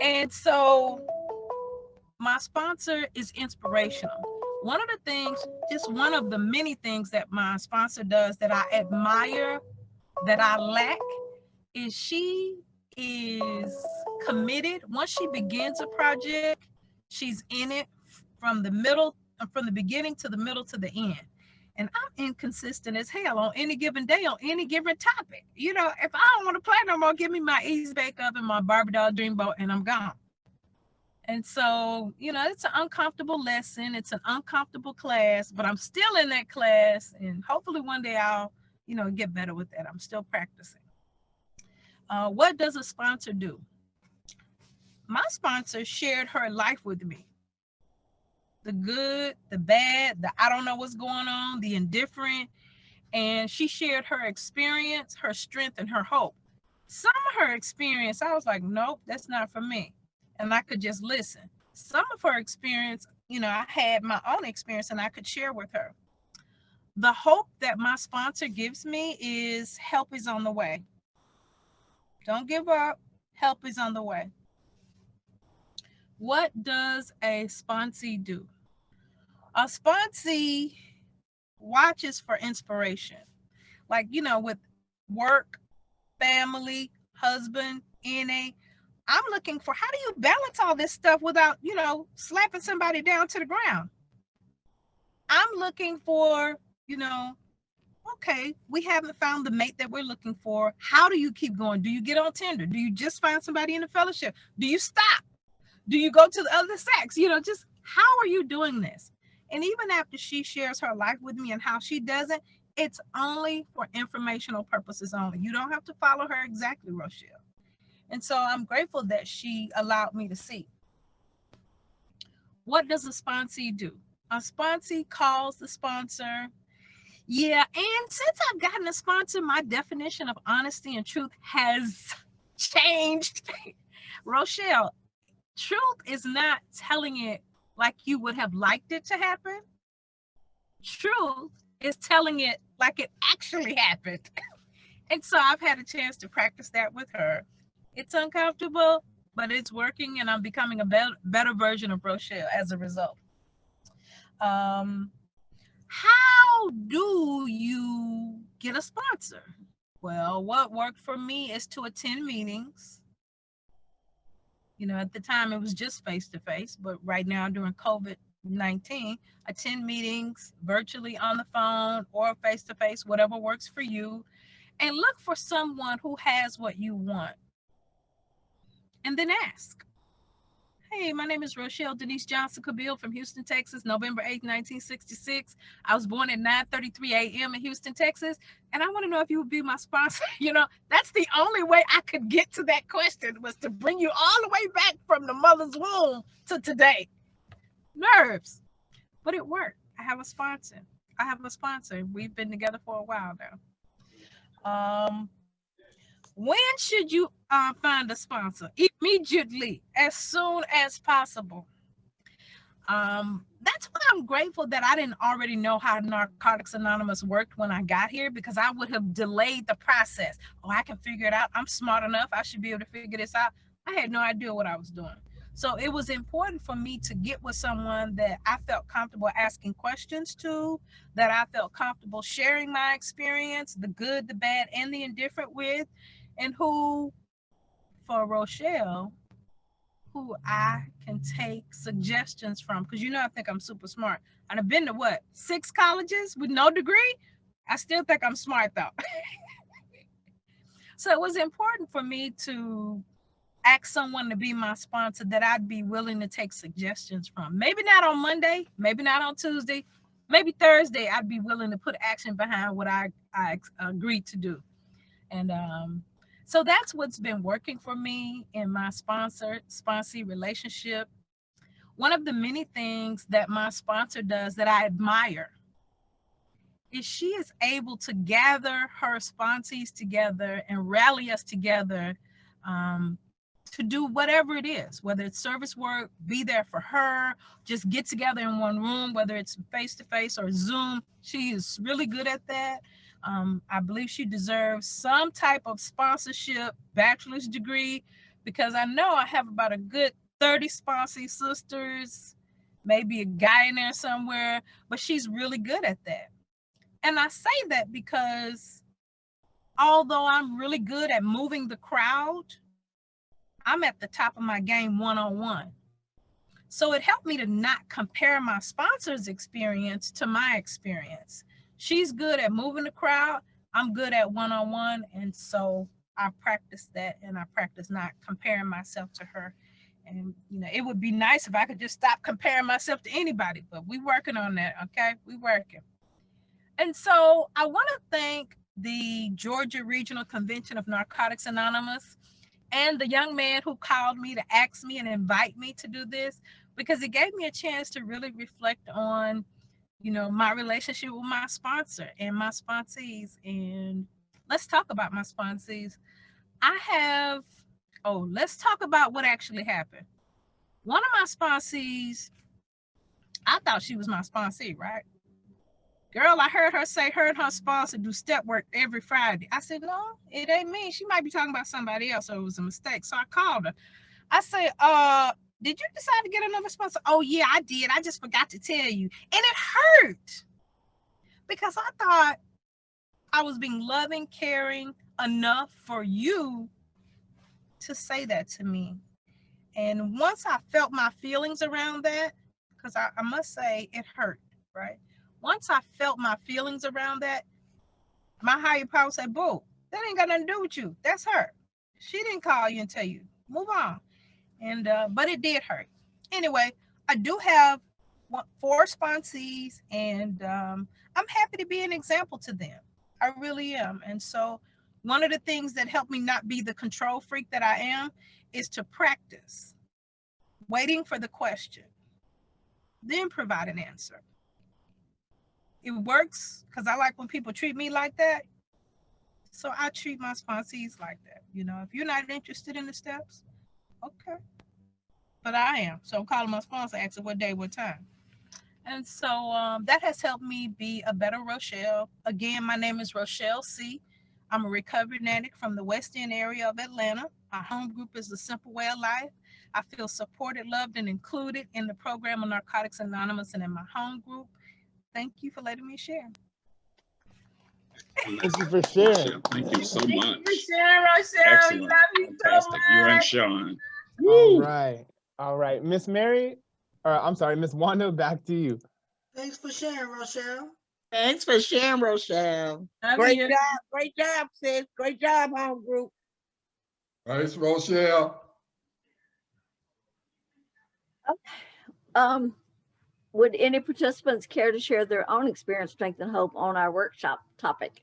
And so my sponsor is inspirational. One of the things, just one of the many things that my sponsor does that I admire, that I lack, is she is committed. Once she begins a project, she's in it from the beginning to the middle to the end. And I'm inconsistent as hell on any given day, on any given topic. You know, if I don't want to play no more, give me my Easy Bake Oven, my Barbie doll dreamboat, and I'm gone. And so, you know, it's an uncomfortable lesson. It's an uncomfortable class, but I'm still in that class. And hopefully one day I'll, you know, get better with that. I'm still practicing. What does a sponsor do? My sponsor shared her life with me. The good, the bad, the I don't know what's going on, the indifferent. And she shared her experience, her strength, and her hope. Some of her experience, I was like, nope, that's not for me. And I could just listen. Some of her experience, you know, I had my own experience and I could share with her. The hope that my sponsor gives me is help is on the way. Don't give up. Help is on the way. What does a sponsee do? A sponsee watches for inspiration. Like, you know, with work, family, husband, NA, I'm looking for, how do you balance all this stuff without, you know, slapping somebody down to the ground? I'm looking for, you know, okay, we haven't found the mate that we're looking for. How do you keep going? Do you get on Tinder? Do you just find somebody in the fellowship? Do you stop? Do you go to the other sex? You know, just how are you doing this? And even after she shares her life with me and how she does it, it's only for informational purposes only. You don't have to follow her exactly, Rochelle. And so I'm grateful that she allowed me to see. What does a sponsee do? A sponsee calls the sponsor. Yeah, and since I've gotten a sponsor, my definition of honesty and truth has changed. Rochelle, truth is not telling it like you would have liked it to happen. Truth is telling it like it actually happened. And so I've had a chance to practice that with her. It's uncomfortable, but it's working, and I'm becoming a better version of Rochelle as a result. How do you get a sponsor? Well, what worked for me is to attend meetings. You know, at the time it was just face-to-face, but right now during COVID-19, attend meetings virtually on the phone or face-to-face, whatever works for you, and look for someone who has what you want. And then ask. Hey, my name is Rochelle Denise Johnson Cabile from Houston, Texas, November 8, 1966. I was born at 9:33 a.m. in Houston, Texas. And I want to know if you would be my sponsor. You know, that's the only way I could get to that question, was to bring you all the way back from the mother's womb to today. Nerves. But it worked. I have a sponsor. We've been together for a while now. When should you find a sponsor? Immediately, as soon as possible. That's why I'm grateful that I didn't already know how Narcotics Anonymous worked when I got here, because I would have delayed the process. Oh, I can figure it out. I'm smart enough. I should be able to figure this out. I had no idea what I was doing. So it was important for me to get with someone that I felt comfortable asking questions to, that I felt comfortable sharing my experience, the good, the bad, and the indifferent with, and who, for Rochelle, who I can take suggestions from, because you know I think I'm super smart. And I've been to what, 6 colleges with no degree? I still think I'm smart though. So it was important for me to ask someone to be my sponsor that I'd be willing to take suggestions from. Maybe not on Monday, maybe not on Tuesday, maybe Thursday, I'd be willing to put action behind what I agreed to do. And so that's what's been working for me in my sponsee relationship. One of the many things that my sponsor does that I admire is she is able to gather her sponsees together and rally us together to do whatever it is, whether it's service work, be there for her, just get together in one room, whether it's face-to-face or Zoom. She is really good at that. I believe she deserves some type of sponsorship, bachelor's degree, because I know I have about a good 30 sponsee sisters maybe a guy in there somewhere, but she's really good at that. And I say that because although I'm really good at moving the crowd, I'm at the top of my game one-on-one. So it helped me to not compare my sponsor's experience to my experience. She's good at moving the crowd. I'm good at one-on-one. And so I practice that, and I practice not comparing myself to her. And, you know, it would be nice if I could just stop comparing myself to anybody, but we working on that, okay? We working. And so I want to thank the Georgia Regional Convention of Narcotics Anonymous and the young man who called me to ask me and invite me to do this, because it gave me a chance to really reflect on, you know, my relationship with my sponsor and my sponsees. And let's talk about my sponsees. Let's talk about what actually happened. One of my sponsees, I thought she was my sponsee, right? Girl, I heard her say her and her sponsor do step work every Friday. I said, no, it ain't me. She might be talking about somebody else, so it was a mistake. So I called her. I said, did you decide to get another sponsor? Oh, yeah, I did. I just forgot to tell you. And it hurt because I thought I was being loving, caring enough for you to say that to me. And once I felt my feelings around that, because I must say it hurt, right? Once I felt my feelings around that, my higher power said, boo, that ain't got nothing to do with you. That's her. She didn't call you and tell you. Move on. And but it did hurt. Anyway, I do have 4 sponsees, and I'm happy to be an example to them. I really am. And so one of the things that helped me not be the control freak that I am is to practice waiting for the question, then provide an answer. It works because I like when people treat me like that. So I treat my sponsees like that. You know, if you're not interested in the steps, okay. But I am. So I'm calling my sponsor, asking what day, what time. And so that has helped me be a better Rochelle. Again, my name is Rochelle C. I'm a recovering addict from the West End area of Atlanta. My home group is The Simple Way of Life. I feel supported, loved, and included in the program of Narcotics Anonymous and in my home group. Thank you for letting me share. Thank you for sharing. Thank you so much. Thank you for sharing, Rochelle. Excellent. Love you Fantastic. so You and much. Sean. All right. All right. Miss Mary, or I'm sorry, Miss Wanda, back to you. Thanks for sharing, Rochelle. Thanks for sharing, Rochelle. Love Great you. job. Great job, sis. Great job, home group. Thanks, Rochelle. Would any participants care to share their own experience, strength, and hope on our workshop topic?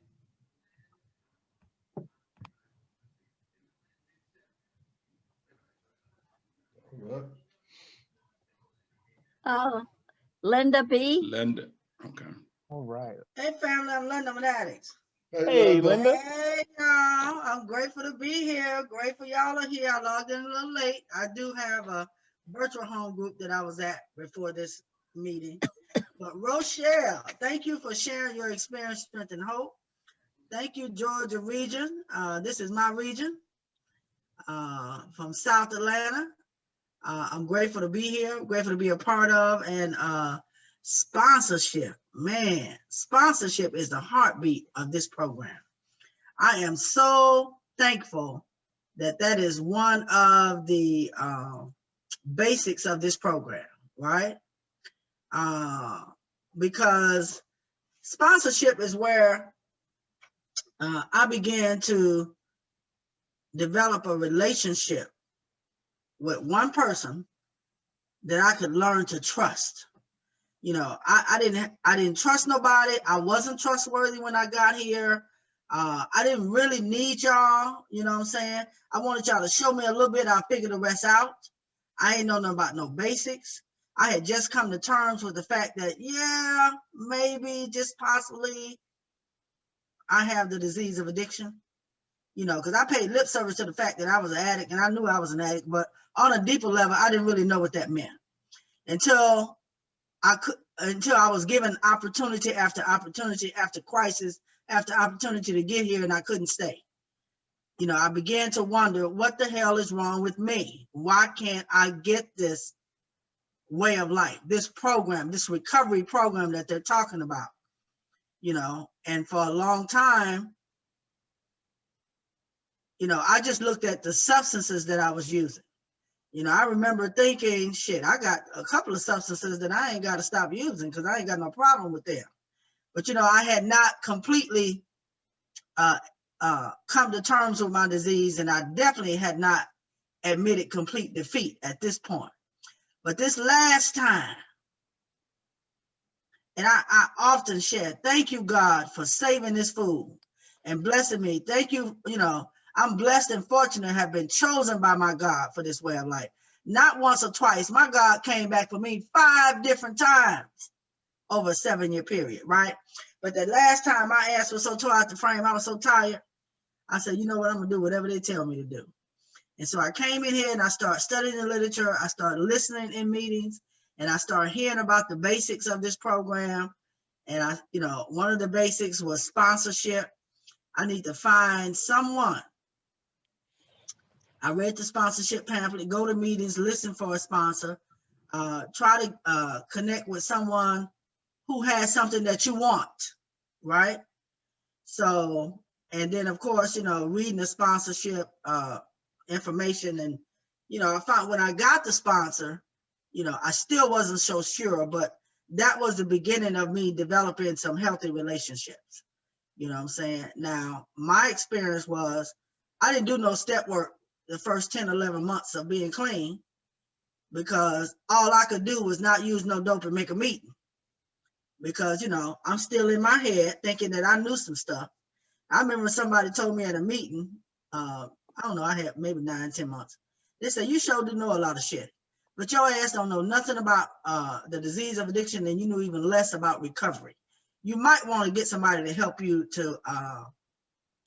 Linda B. Linda. Okay. All right. Hey, family, I'm Linda with Addicts. Hey, Linda. Hey, y'all. I'm grateful to be here. Grateful y'all are here. I logged in a little late. I do have a virtual home group that I was at before this meeting. But Rochelle, thank you for sharing your experience, strength, and hope. Thank you, Georgia region. This is my region from South Atlanta. I'm grateful to be here, grateful to be a part of, and sponsorship. Man, sponsorship is the heartbeat of this program. I am so thankful that that is one of the basics of this program, right? Because sponsorship is where I began to develop a relationship with one person that I could learn to trust. You know, I didn't trust nobody. I wasn't trustworthy when I got here. I didn't really need y'all, you know what I'm saying? I wanted y'all to show me a little bit, I'll figure the rest out. I ain't know nothing about no basics. I had just come to terms with the fact that, yeah, maybe, just possibly, I have the disease of addiction. You know, because I paid lip service to the fact that I was an addict, and I knew I was an addict, but on a deeper level, I didn't really know what that meant until I was given opportunity after opportunity, after crisis, after opportunity to get here, and I couldn't stay. You know, I began to wonder, what the hell is wrong with me? Why can't I get this way of life, this program, this recovery program that they're talking about, you know. And for a long time, you know, I just looked at the substances that I was using. You know, I remember thinking, shit, I got a couple of substances that I ain't got to stop using because I ain't got no problem with them. But, you know, I had not completely come to terms with my disease, and I definitely had not admitted complete defeat at this point. But this last time, and I often share, thank you, God, for saving this food and blessing me. Thank you, you know, I'm blessed and fortunate to have been chosen by my God for this way of life. Not once or twice. My God came back for me 5 different times over a 7-year period, right? But the last time my ass was so tore out the frame, I was so tired. I said, you know what, I'm gonna do whatever they tell me to do. And so I came in here and I started studying the literature. I started listening in meetings, and I started hearing about the basics of this program. And I, you know, one of the basics was sponsorship. I need to find someone. I read the sponsorship pamphlet, go to meetings, listen for a sponsor, try to connect with someone who has something that you want, right? So, and then of course, you know, reading the sponsorship information. And, you know, I found when I got the sponsor, you know, I still wasn't so sure, but that was the beginning of me developing some healthy relationships. You know what I'm saying? Now, my experience was I didn't do no step work the first 10, 11 months of being clean, because all I could do was not use no dope and make a meeting. Because, you know, I'm still in my head thinking that I knew some stuff. I remember somebody told me at a meeting, I don't know, I had maybe 9, 10 months. They said, you sure do know a lot of shit, but your ass don't know nothing about the disease of addiction, and you know even less about recovery. You might want to get somebody to help you to,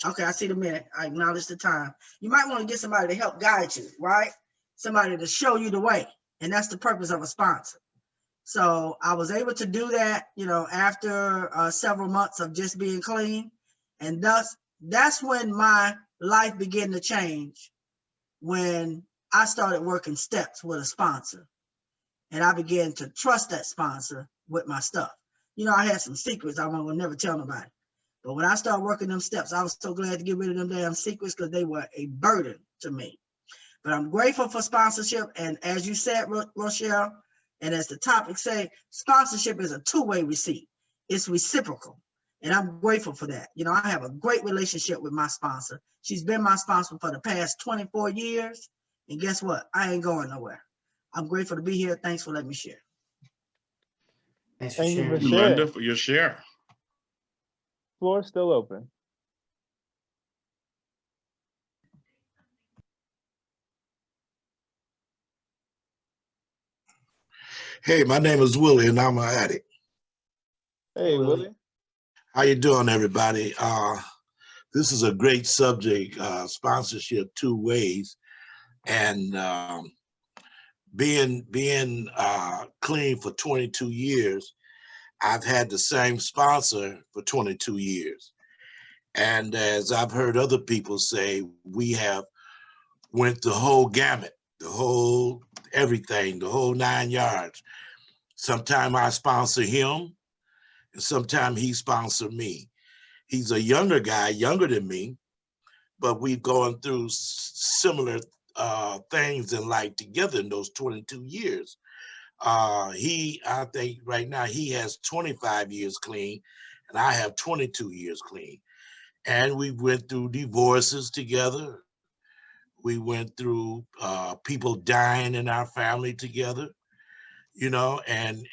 okay, I see the minute, I acknowledge the time. You might want to get somebody to help guide you, right? Somebody to show you the way. And that's the purpose of a sponsor. So I was able to do that, you know, after several months of just being clean. And thus, that's when my life began to change, when I started working steps with a sponsor. And I began to trust that sponsor with my stuff. You know, I had some secrets I will never tell nobody. But when I started working them steps, I was so glad to get rid of them damn secrets, because they were a burden to me. But I'm grateful for sponsorship. And as you said, Rochelle, and as the topic say, sponsorship is a two-way receipt. It's reciprocal. And I'm grateful for that. You know, I have a great relationship with my sponsor. She's been my sponsor for the past 24 years. And guess what? I ain't going nowhere. I'm grateful to be here. Thanks for letting me share. Thanks for Thank you sharing. for Linda, sharing. for your share. Floor is still open. Hey, my name is Willie, and I'm an addict. Hey, Willie. How you doing, everybody? This is a great subject, sponsorship 2 ways. And being clean for 22 years, I've had the same sponsor for 22 years. And as I've heard other people say, we have went the whole gamut, the whole everything, the whole 9 yards. Sometimes I sponsor him, and sometimes he sponsored me. He's a younger guy, younger than me, but we've gone through similar things in life together in those 22 years. I think right now he has 25 years clean, and I have 22 years clean. And we went through divorces together. We went through people dying in our family together, you know, and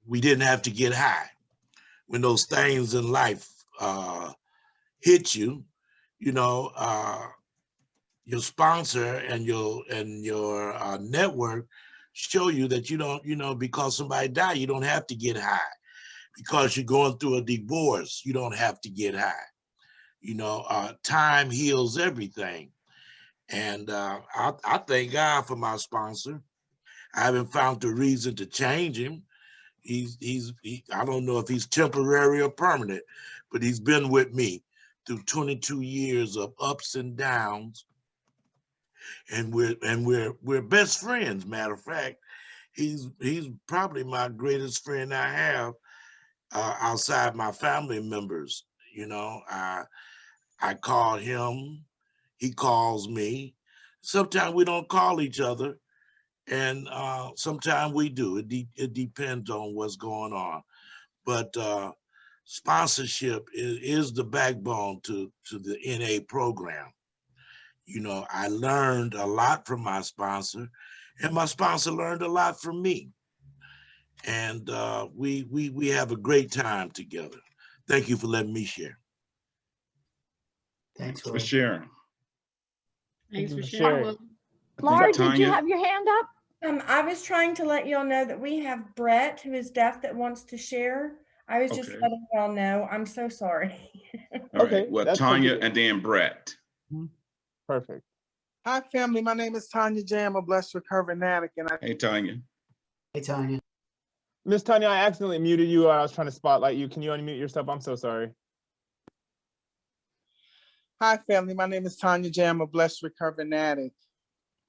we didn't have to get high. When those things in life hit you, you know, your sponsor and your network show you that you don't, you know, because somebody died, you don't have to get high. Because you're going through a divorce, you don't have to get high. You know, time heals everything. And I thank God for my sponsor. I haven't found the reason to change him. I don't know if he's temporary or permanent, but he's been with me through 22 years of ups and downs. And we're best friends, matter of fact. he's probably my greatest friend I have outside my family members. You know, I call him, he calls me. Sometimes we don't call each other, and sometimes we do. It depends on what's going on. But sponsorship is the backbone to the NA program. You know, I learned a lot from my sponsor, and my sponsor learned a lot from me. And we have a great time together. Thank you for letting me share. Thanks For Will. sharing. Thanks for Sharing. sharing. Laura, did you Tanya? have your hand up? I was trying to let y'all know that we have Brett, who is deaf, that wants to share. I was just Okay. letting y'all know. I'm so sorry. All Okay, right. Well, that's Tanya completely- and then Brett. Perfect. Hi, family. My name is Tanya J. I'm a blessed recovering addict, and Hey, Tanya. Hey, Tanya. Miss Tanya, I accidentally muted you. I was trying to spotlight you. Can you unmute yourself? I'm so sorry. Hi, family. My name is Tanya J. I'm a blessed recovering addict.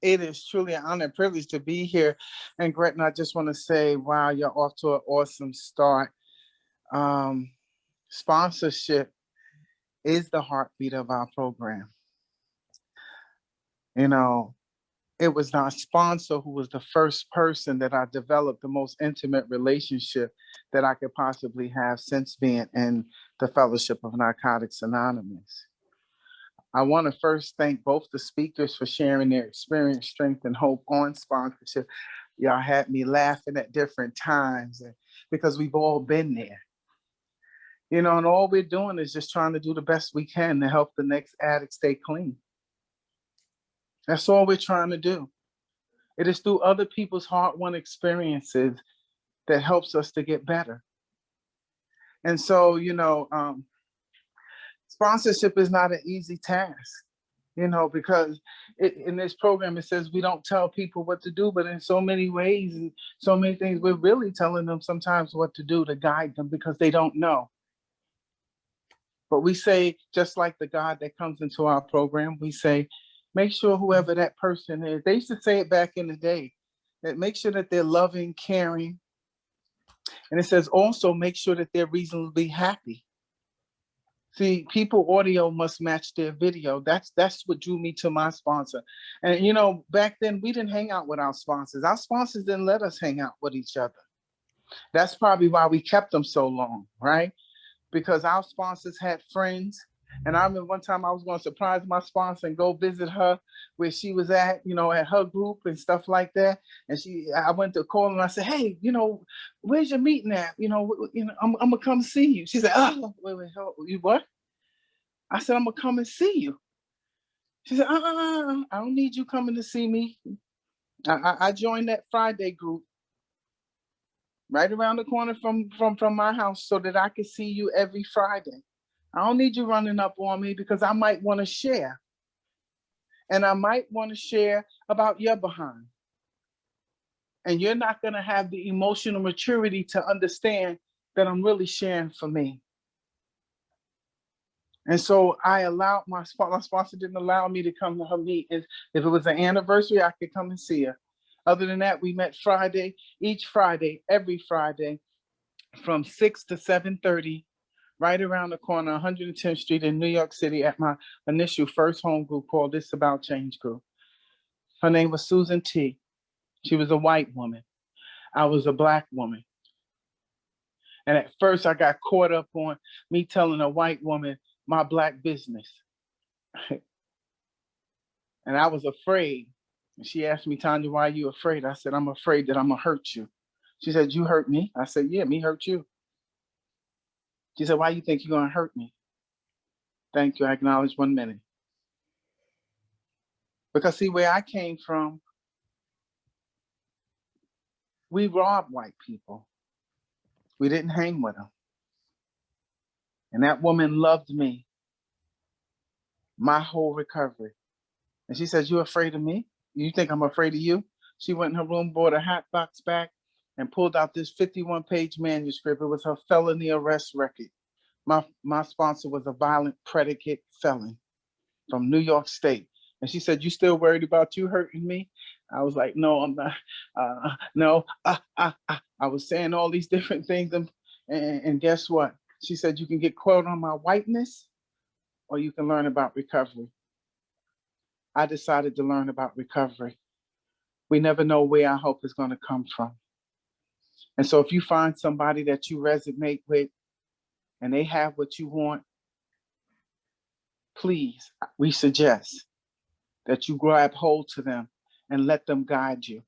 It is truly an honor and privilege to be here. And Gretchen, I just want to say, wow, you're off to an awesome start. Sponsorship is the heartbeat of our program. You know, it was our sponsor who was the first person that I developed the most intimate relationship that I could possibly have since being in the Fellowship of Narcotics Anonymous. I want to first thank both the speakers for sharing their experience, strength, and hope on sponsorship. Y'all had me laughing at different times because we've all been there. You know, and all we're doing is just trying to do the best we can to help the next addict stay clean. That's all we're trying to do. It is through other people's hard-won experiences that helps us to get better. And so, you know, sponsorship is not an easy task, you know, because in this program, it says we don't tell people what to do, but in so many ways and so many things, we're really telling them sometimes what to do to guide them because they don't know. But we say, just like the God that comes into our program, we say, make sure whoever that person is, they used to say it back in the day, that make sure that they're loving, caring. And it says also make sure that they're reasonably happy. See, people audio must match their video. That's what drew me to my sponsor. And you know, back then we didn't hang out with our sponsors. Our sponsors didn't let us hang out with each other. That's probably why we kept them so long, right? Because our sponsors had friends. And I remember one time I was going to surprise my sponsor and go visit her where she was at, you know, at her group and stuff like that. And I went to call and I said, hey, you know, where's your meeting at? You know, I'm gonna come see you. She said, oh, wait, you what? I said, I'm gonna come and see you. She said, I don't need you coming to see me. I joined that Friday group right around the corner from my house so that I could see you every Friday. I don't need you running up on me because I might want to share. And I might want to share about your behind. And you're not going to have the emotional maturity to understand that I'm really sharing for me. And so I allowed my sponsor didn't allow me to come to her meetings. If it was an anniversary, I could come and see her. Other than that, we met each Friday, every Friday from 6 to 7:30. Right around the corner, 110th Street in New York City at my initial first home group called This About Change Group. Her name was Susan T. She was a white woman. I was a Black woman. And at first I got caught up on me telling a white woman my Black business. And I was afraid. And she asked me, Tanya, why are you afraid? I said, I'm afraid that I'm gonna hurt you. She said, you hurt me? I said, yeah, me hurt you. She said, why do you think you're going to hurt me? Thank you. I acknowledge 1 minute. Because see, where I came from, we robbed white people. We didn't hang with them. And that woman loved me my whole recovery. And she said, you afraid of me? You think I'm afraid of you? She went in her room, brought a hat box back, and pulled out this 51-page manuscript. It was her felony arrest record. My sponsor was a violent predicate felon from New York State. And she said, you still worried about you hurting me? I was like, no, I'm not. No, I was saying all these different things. And guess what? She said, you can get quote on my whiteness or you can learn about recovery. I decided to learn about recovery. We never know where our hope is going to come from. And so if you find somebody that you resonate with and they have what you want, please, we suggest that you grab hold to them and let them guide you.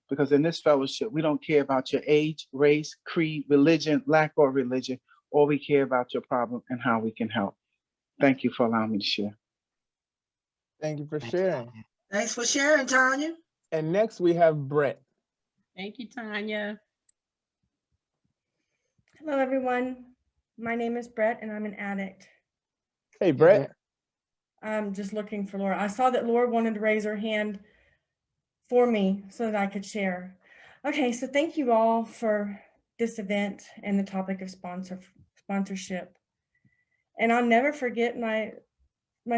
Because in this fellowship, we don't care about your age, race, creed, religion, lack of religion, or we care about your problem and how we can help. Thank you for allowing me to share. Thank you for sharing. Thanks for sharing, Tanya. And next we have Brett. Thank you, Tanya. Hello, everyone. My name is Brett, and I'm an addict. Hey, Brett. I'm just looking for Laura. I saw that Laura wanted to raise her hand for me so that I could share. Okay, so thank you all for this event and the topic of sponsorship. And I'll never forget my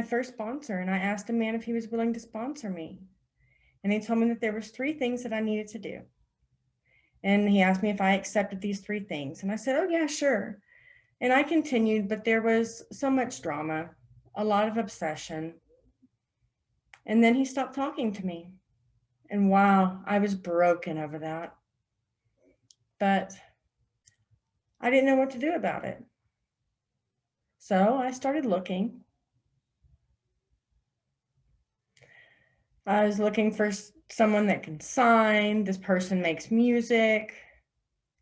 first sponsor, and I asked a man if he was willing to sponsor me. And he told me that there was 3 things that I needed to do. And he asked me if I accepted these 3 things. And I said, oh yeah, sure. And I continued, but there was so much drama, a lot of obsession. And then he stopped talking to me. And wow, I was broken over that. But I didn't know what to do about it. So I started looking. I was looking for someone that can sign. This person makes music.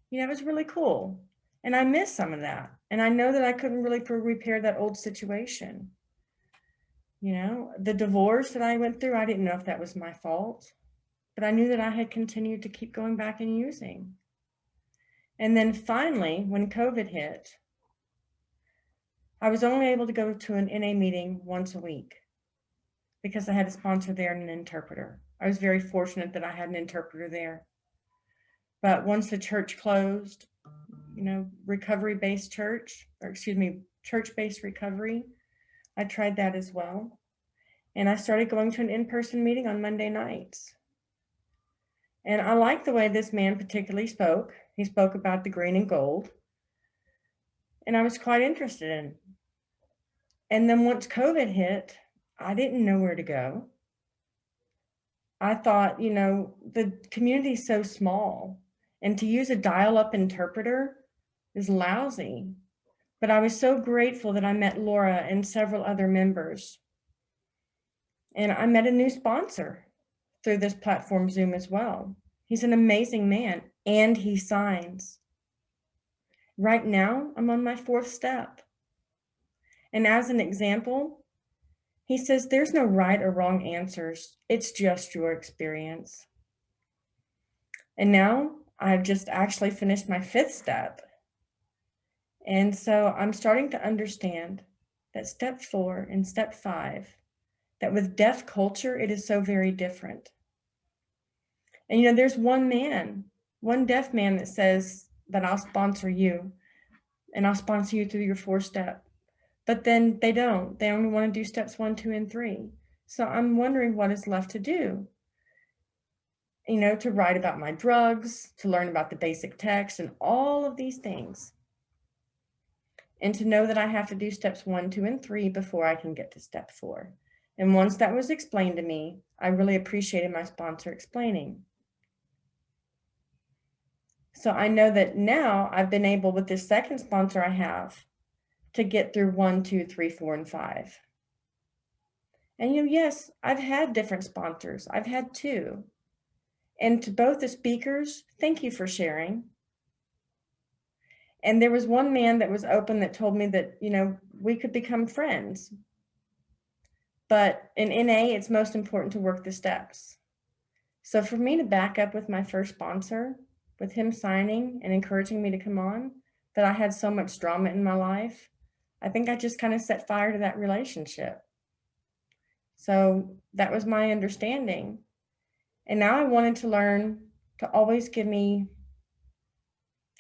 You know, it was really cool. And I miss some of that. And I know that I couldn't really repair that old situation. You know, the divorce that I went through, I didn't know if that was my fault, but I knew that I had continued to keep going back and using. And then finally, when COVID hit, I was only able to go to an NA meeting once a week because I had a sponsor there and an interpreter. I was very fortunate that I had an interpreter there. But once the church closed, you know, recovery-based church, or excuse me, church-based recovery, I tried that as well. And I started going to an in-person meeting on Monday nights. And I like the way this man particularly spoke. He spoke about the green and gold. And I was quite interested in. And then once COVID hit, I didn't know where to go. I thought, you know, the community is so small, and to use a dial-up interpreter is lousy. But I was so grateful that I met Laura and several other members. And I met a new sponsor through this platform, Zoom, as well. He's an amazing man, and he signs. Right now, I'm on my 4th step. And as an example, he says there's no right or wrong answers. It's just your experience. And now I've just actually finished my 5th step. And so I'm starting to understand that step 4 and step 5, that with deaf culture, it is so very different. And, you know, there's one deaf man that says that I'll sponsor you and I'll sponsor you through your 4th step. But then they don't. They only want to do steps 1, 2, and 3. So I'm wondering what is left to do. You know, to write about my drugs, to learn about the basic text and all of these things. And to know that I have to do steps 1, 2, and 3 before I can get to step 4. And once that was explained to me, I really appreciated my sponsor explaining. So I know that now I've been able, with this second sponsor I have, to get through 1, 2, 3, 4, and 5. And you know, yes, I've had different sponsors. I've had 2. And to both the speakers, thank you for sharing. And there was one man that was open that told me that, you know, we could become friends. But in NA, it's most important to work the steps. So for me to back up with my first sponsor, with him signing and encouraging me to come on, that I had so much drama in my life, I think I just kind of set fire to that relationship. So that was my understanding. And now I wanted to learn to always give me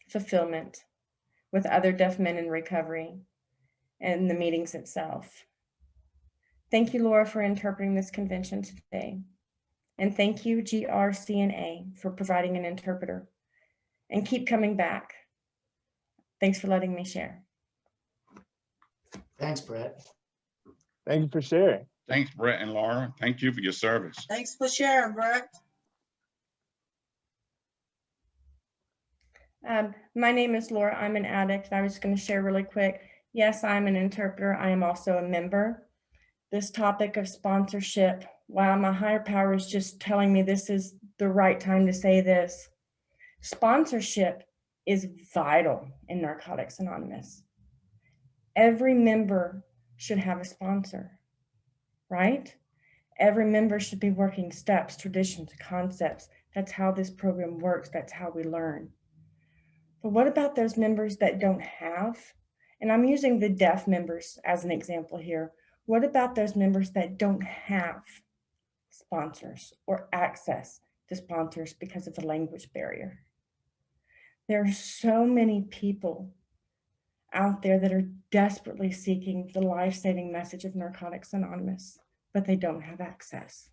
fulfillment with other deaf men in recovery and the meetings itself. Thank you, Laura, for interpreting this convention today. And thank you, GRCNA, for providing an interpreter. And keep coming back. Thanks for letting me share. Thanks, Brett. Thank you for sharing. Thanks, Brett and Laura. Thank you for your service. Thanks for sharing, Brett. My name is Laura. I'm an addict. I was going to share really quick. Yes, I'm an interpreter. I am also a member. This topic of sponsorship, wow, my higher power is just telling me this is the right time to say this. Sponsorship is vital in Narcotics Anonymous. Every member should have a sponsor, right? Every member should be working steps, traditions, concepts. That's how this program works. That's how we learn. But what about those members that don't have? And I'm using the deaf members as an example here. What about those members that don't have sponsors or access to sponsors because of the language barrier? There are so many people out there that are desperately seeking the life-saving message of Narcotics Anonymous, but they don't have access.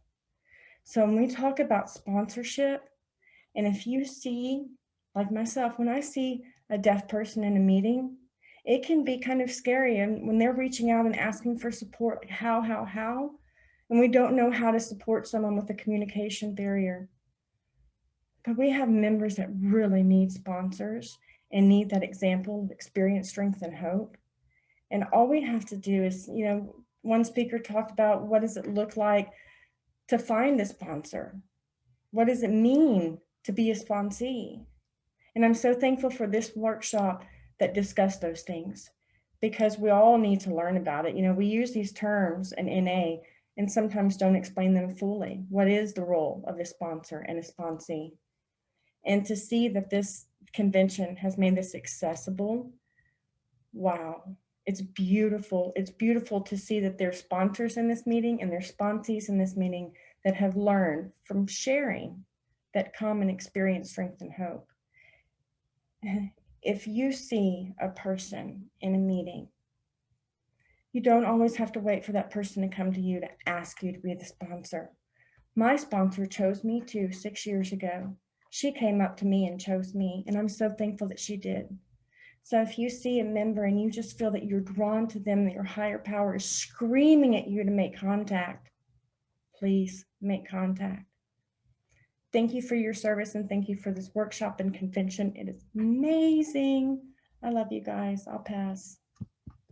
So when we talk about sponsorship, and if you see, like myself, when I see a deaf person in a meeting, it can be kind of scary. And when they're reaching out and asking for support, like how, and we don't know how to support someone with a communication barrier. But we have members that really need sponsors and need that example of experience, strength, and hope. And all we have to do is, one speaker talked about what does it look like to find a sponsor? What does it mean to be a sponsee? And I'm so thankful for this workshop that discussed those things, because we all need to learn about it. We use these terms in NA and sometimes don't explain them fully. What is the role of a sponsor and a sponsee? And to see that this convention has made this accessible, wow, it's beautiful. It's beautiful to see that there's sponsors in this meeting and there's sponsees in this meeting that have learned from sharing that common experience, strength, and hope. If you see a person in a meeting, you don't always have to wait for that person to come to you to ask you to be the sponsor. My sponsor chose me too 6 years ago. She came up to me and chose me, and I'm so thankful that she did. So if you see a member and you just feel that you're drawn to them, that your higher power is screaming at you to make contact, please make contact. Thank you for your service, and thank you for this workshop and convention. It is amazing. I love you guys. I'll pass.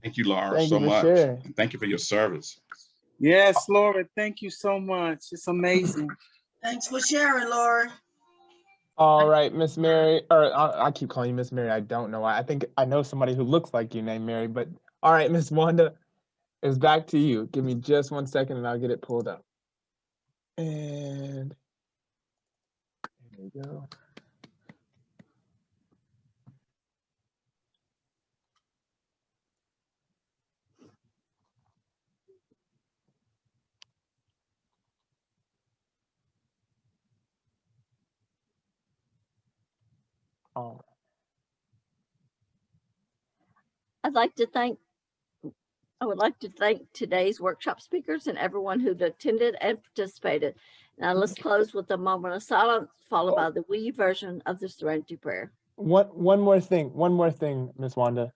Thank you, Laura, Thank so you for much. sharing. And thank you for your service. Yes, Laura, thank you so much. It's amazing. Thanks for sharing, Laura. All right, Miss Mary, or I keep calling you Miss Mary. I don't know why. I think I know somebody who looks like you named Mary, but all right, Miss Wanda, it's back to you. Give me just 1 second and I'll get it pulled up. And there we go. All right. I would like to thank today's workshop speakers and everyone who attended and participated. Now let's close with a moment of silence, followed by the we version of the Serenity Prayer. One more thing, Miss Wanda.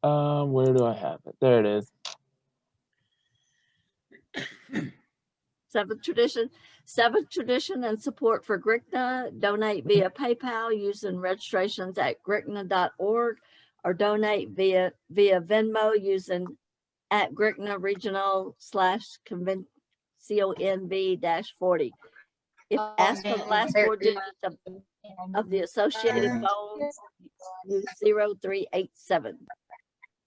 Where do I have it? There it is. Seventh tradition and support for GRCNA. Donate via PayPal using registrations at grcna.org, or donate via Venmo using at GRCNA Regional /conv-40. If asked for the last 4 digits of the associated phone, use 0387.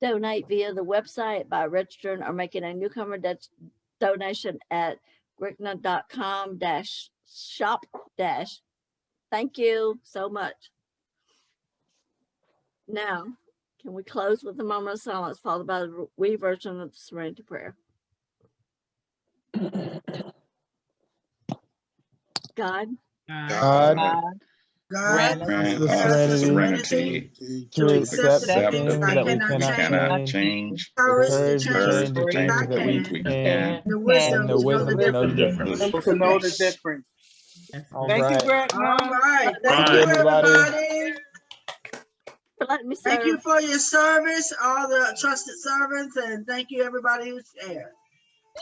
Donate via the website by registering or making a newcomer donation at grcna.com/shop-. Thank you so much. Now, can we close with a moment of silence, followed by the we version of the Serenity Prayer? God, God, Grant us grant the us serenity to accept the accept things things I that we cannot cannot change, change, courage to courage to change change the the things I things that we can, can, the and wisdom the to know the wisdom to know the difference. difference. To know the difference. All Thank you, right. Gretna. All right. Thank Thank you, you, everybody. everybody. Let me Thank you serve. for your service, all the trusted servants, and thank you, everybody who shared.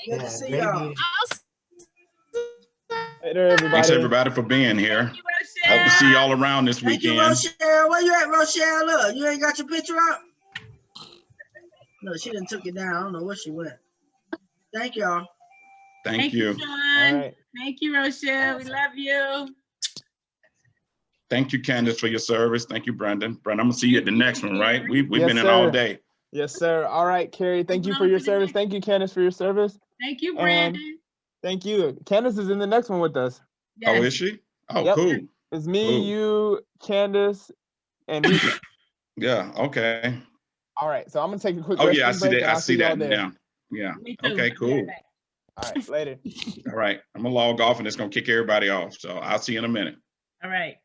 Good to Yeah, see great y'all. meeting. Later, Thanks everybody. everybody for being here. Hope to see y'all around this Thank you, weekend. Rochelle. Where you at, Rochelle? Look, you ain't got your picture up? No, she didn't took it down. I don't know where she went. Thank y'all. Thank you. Sean. All right. Thank you, Rochelle. We love you. Thank you, Candace, for your service. Thank you, Brendan. Brendan, I'm gonna see you at the next one, right? We've Yes, been in all sir. day. Yes, sir. All right, Carrie. Thank you for your service. Thank you, Candace, for your service. Thank you, And Brandon. thank you. Candace is in the next one with us. Oh, Yes. is she? Oh, Yep. cool. It's me, Cool. you, Candace, and Mika. Yeah, okay. All right. So I'm gonna take a quick Oh yeah, I restroom see break, that. and I I'll see see y'all that there. now. Yeah. Me too. Okay, cool. All right. Later. All right. I'm gonna log off and it's gonna kick everybody off. So I'll see you in a minute. All right.